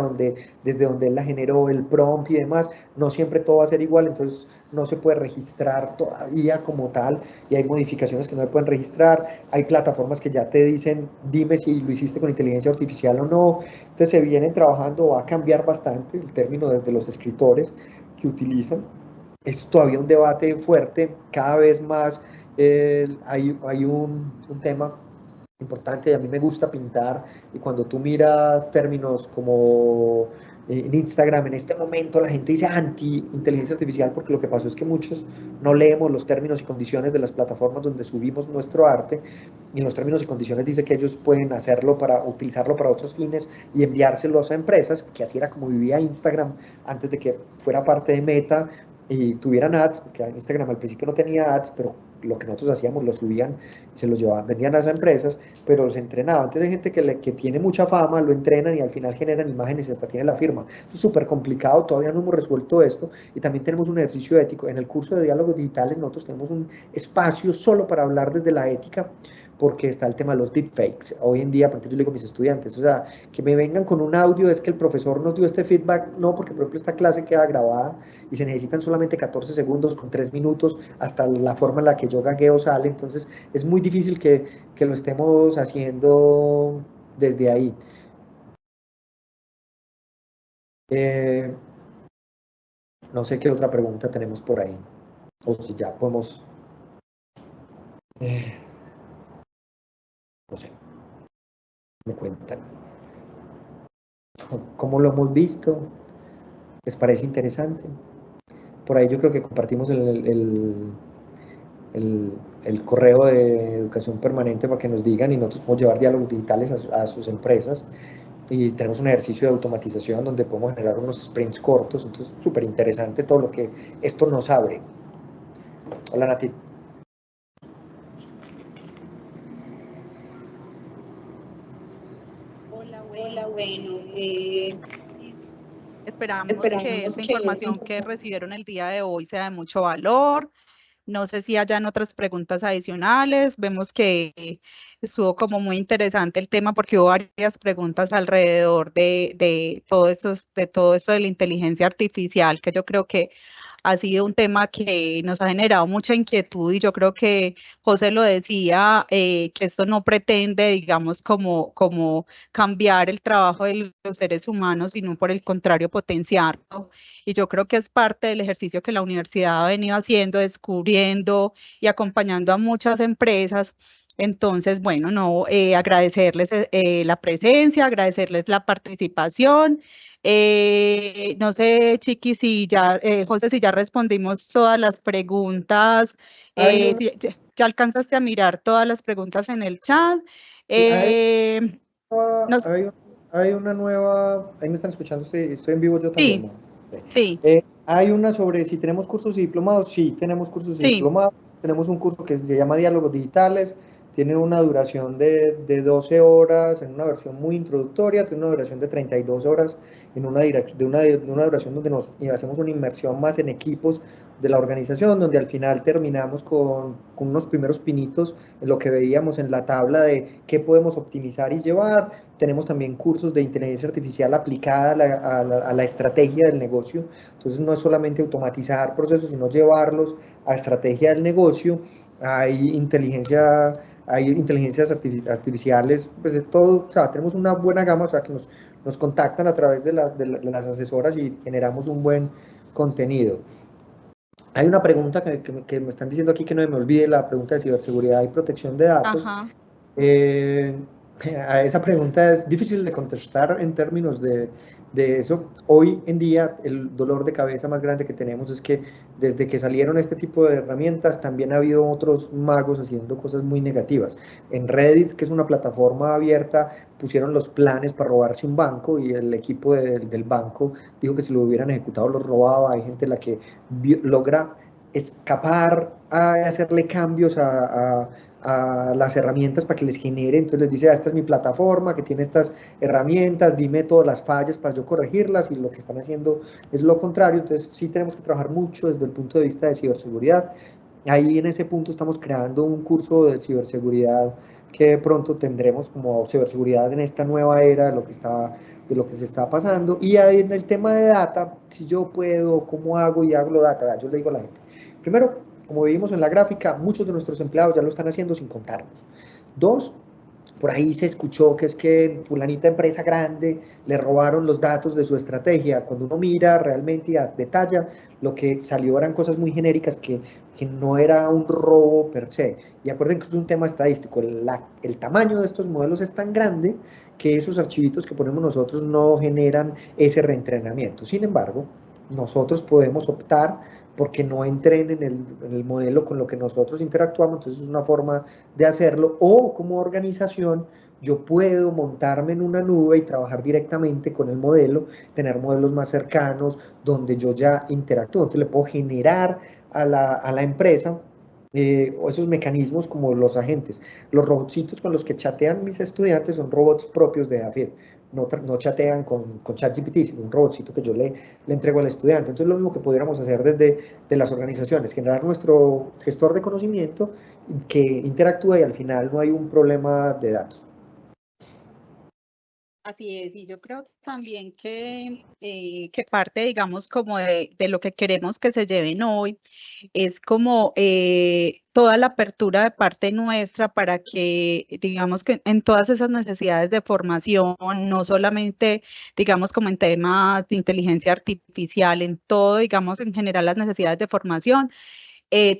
Speaker 2: desde donde él la generó, el prompt y demás, no siempre todo va a ser igual, entonces no se puede registrar todavía como tal, y hay modificaciones que no se pueden registrar, hay plataformas que ya te dicen, dime si lo hiciste con inteligencia artificial o no, entonces se vienen trabajando, va a cambiar bastante el término desde los escritores que utilizan. Es todavía un debate fuerte, cada vez más hay un tema importante y a mí me gusta pintar y cuando tú miras términos como en Instagram, en este momento la gente dice anti-inteligencia artificial porque lo que pasó es que muchos no leemos los términos y condiciones de las plataformas donde subimos nuestro arte y en los términos y condiciones dice que ellos pueden hacerlo para utilizarlo para otros fines y enviárselos a empresas, que así era como vivía Instagram antes de que fuera parte de Meta y tuvieran ads, porque Instagram al principio no tenía ads, pero lo que nosotros hacíamos lo subían, se los llevaban, vendían a esas empresas, pero los entrenaban. Entonces hay gente que tiene mucha fama, lo entrenan y al final generan imágenes y hasta tiene la firma. Eso es súper complicado, todavía no hemos resuelto esto y también tenemos un ejercicio ético. En el curso de diálogos digitales nosotros tenemos un espacio solo para hablar desde la ética porque está el tema de los deepfakes. Hoy en día, por ejemplo, yo le digo a mis estudiantes, o sea, que me vengan con un audio, es que el profesor nos dio este feedback, no, porque por ejemplo esta clase queda grabada y se necesitan solamente 14 segundos con 3 minutos hasta la forma en la que yo gagueo sale, entonces es muy difícil que lo estemos haciendo desde ahí. Eh, no sé qué otra pregunta tenemos por ahí, o si ya podemos, eh, no sé, me cuentan. ¿Cómo lo hemos visto? ¿Les parece interesante? Por ahí yo creo que compartimos el correo de educación permanente para que nos digan y nosotros podemos llevar diálogos digitales a sus empresas y tenemos un ejercicio de automatización donde podemos generar unos sprints cortos, entonces súper interesante todo lo que esto nos abre. Hola Nati.
Speaker 1: Hola, bueno, esperamos que esta información que recibieron el día de hoy sea de mucho valor. No sé si hayan otras preguntas adicionales. Vemos que estuvo como muy interesante el tema porque hubo varias preguntas alrededor de todo esto de la inteligencia artificial, que yo creo que ha sido un tema que nos ha generado mucha inquietud y yo creo que José lo decía, que esto no pretende, digamos, como cambiar el trabajo de los seres humanos, sino por el contrario, potenciarlo. Y yo creo que es parte del ejercicio que la universidad ha venido haciendo, descubriendo y acompañando a muchas empresas. Entonces, bueno, no, agradecerles la presencia, agradecerles la participación. No sé, Chiqui, si ya, José, si ya respondimos todas las preguntas, si ya alcanzaste a mirar todas las preguntas en el chat. Nos,
Speaker 2: Hay una nueva, ahí me están escuchando, estoy en vivo yo también,
Speaker 1: sí,
Speaker 2: ¿no?
Speaker 1: sí.
Speaker 2: Hay una sobre si tenemos cursos y diplomados. Sí, tenemos cursos y diplomados. Tenemos un curso que se llama Diálogos Digitales. Tiene una duración de 12 horas en una versión muy introductoria, tiene una duración de 32 horas en una duración donde nos hacemos una inmersión más en equipos de la organización, donde al final terminamos con unos primeros pinitos en lo que veíamos en la tabla de qué podemos optimizar y llevar. Tenemos también cursos de inteligencia artificial aplicada a la estrategia del negocio. Entonces no es solamente automatizar procesos, sino llevarlos a estrategia del negocio. Hay inteligencias artificiales, pues de todo, o sea, tenemos una buena gama, o sea, que nos contactan a través de las asesoras y generamos un buen contenido. Hay una pregunta que me están diciendo aquí que no me olvide, la pregunta de ciberseguridad y protección de datos. A esa pregunta es difícil de contestar en términos de eso. Hoy en día el dolor de cabeza más grande que tenemos es que desde que salieron este tipo de herramientas también ha habido otros magos haciendo cosas muy negativas. En Reddit, que es una plataforma abierta, pusieron los planes para robarse un banco y el equipo del banco dijo que si lo hubieran ejecutado los robaba. Hay gente la que logra escapar a hacerle cambios a las herramientas para que les genere, entonces les dice, esta es mi plataforma que tiene estas herramientas, dime todas las fallas para yo corregirlas, y lo que están haciendo es lo contrario. Entonces sí tenemos que trabajar mucho desde el punto de vista de ciberseguridad. Ahí en ese punto estamos creando un curso de ciberseguridad que pronto tendremos como ciberseguridad en esta nueva era de lo que se está pasando. Y ahí en el tema de data, si yo puedo, cómo hago y hago lo data, yo le digo a la gente, primero, como vimos en la gráfica, muchos de nuestros empleados ya lo están haciendo sin contarnos. Dos, por ahí se escuchó que es que fulanita empresa grande le robaron los datos de su estrategia. Cuando uno mira realmente y detalla, lo que salió eran cosas muy genéricas que no era un robo per se. Y acuerden que es un tema estadístico. El tamaño de estos modelos es tan grande que esos archivitos que ponemos nosotros no generan ese reentrenamiento. Sin embargo, nosotros podemos optar porque no entrenen el modelo con lo que nosotros interactuamos. Entonces es una forma de hacerlo. O como organización yo puedo montarme en una nube y trabajar directamente con el modelo, tener modelos más cercanos donde yo ya interactúo. Entonces le puedo generar a la empresa esos mecanismos como los agentes. Los robotcitos con los que chatean mis estudiantes son robots propios de AFID. No chatean con ChatGPT, sino un robotcito que yo le entrego al estudiante. Entonces lo mismo que pudiéramos hacer desde las organizaciones, generar nuestro gestor de conocimiento que interactúa y al final no hay un problema de datos.
Speaker 1: Así es, y yo creo también que parte, digamos, como de lo que queremos que se lleven hoy, es como toda la apertura de parte nuestra para que, digamos, que en todas esas necesidades de formación, no solamente, digamos, como en temas de inteligencia artificial, en todo, digamos, en general las necesidades de formación,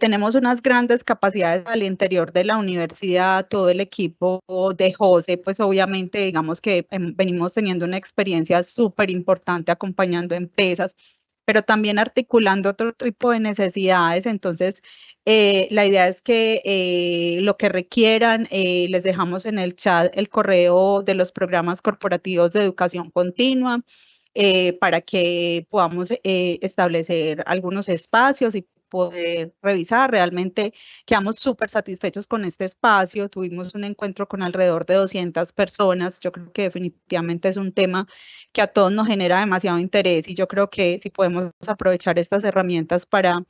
Speaker 1: tenemos unas grandes capacidades al interior de la universidad, todo el equipo de José, pues obviamente digamos que venimos teniendo una experiencia súper importante acompañando empresas, pero también articulando otro tipo de necesidades. Entonces, la idea es que lo que requieran, les dejamos en el chat el correo de los programas corporativos de educación continua. Para que podamos establecer algunos espacios y poder revisar. Realmente quedamos súper satisfechos con este espacio. Tuvimos un encuentro con alrededor de 200 personas. Yo creo que definitivamente es un tema que a todos nos genera demasiado interés, y yo creo que si podemos aprovechar estas herramientas para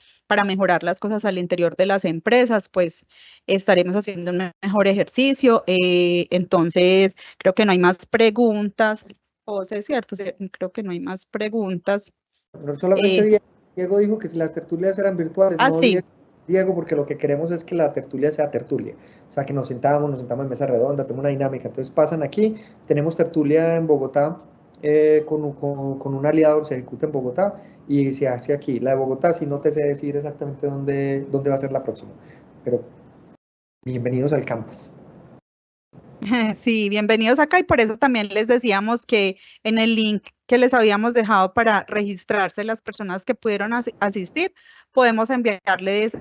Speaker 1: mejorar las cosas al interior de las empresas, pues estaremos haciendo un mejor ejercicio. Entonces, creo que no hay más preguntas. José, ¿cierto? Creo que no hay más preguntas.
Speaker 2: No solamente Diego dijo que si las tertulias eran virtuales, no
Speaker 1: Sí.
Speaker 2: Diego, porque lo que queremos es que la tertulia sea tertulia. O sea, que nos sentamos en mesa redonda, tenemos una dinámica. Entonces pasan aquí, tenemos tertulia en Bogotá, con un aliado, se ejecuta en Bogotá y se hace aquí. La de Bogotá, sí no te sé decir exactamente dónde va a ser la próxima, pero bienvenidos al campus.
Speaker 1: Sí, bienvenidos acá, y por eso también les decíamos que en el link que les habíamos dejado para registrarse las personas que pudieron asistir, podemos enviarles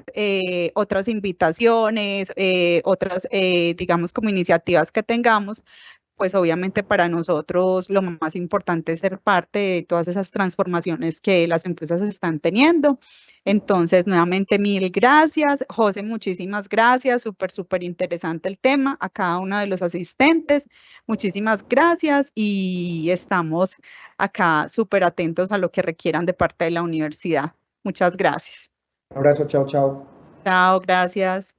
Speaker 1: otras invitaciones, otras, digamos, como iniciativas que tengamos, pues obviamente para nosotros lo más importante es ser parte de todas esas transformaciones que las empresas están teniendo. Entonces, nuevamente, mil gracias. José, muchísimas gracias. Súper interesante el tema. A cada uno de los asistentes, muchísimas gracias y estamos acá súper atentos a lo que requieran de parte de la universidad. Muchas gracias.
Speaker 2: Un abrazo, chao, chao.
Speaker 1: Chao, gracias.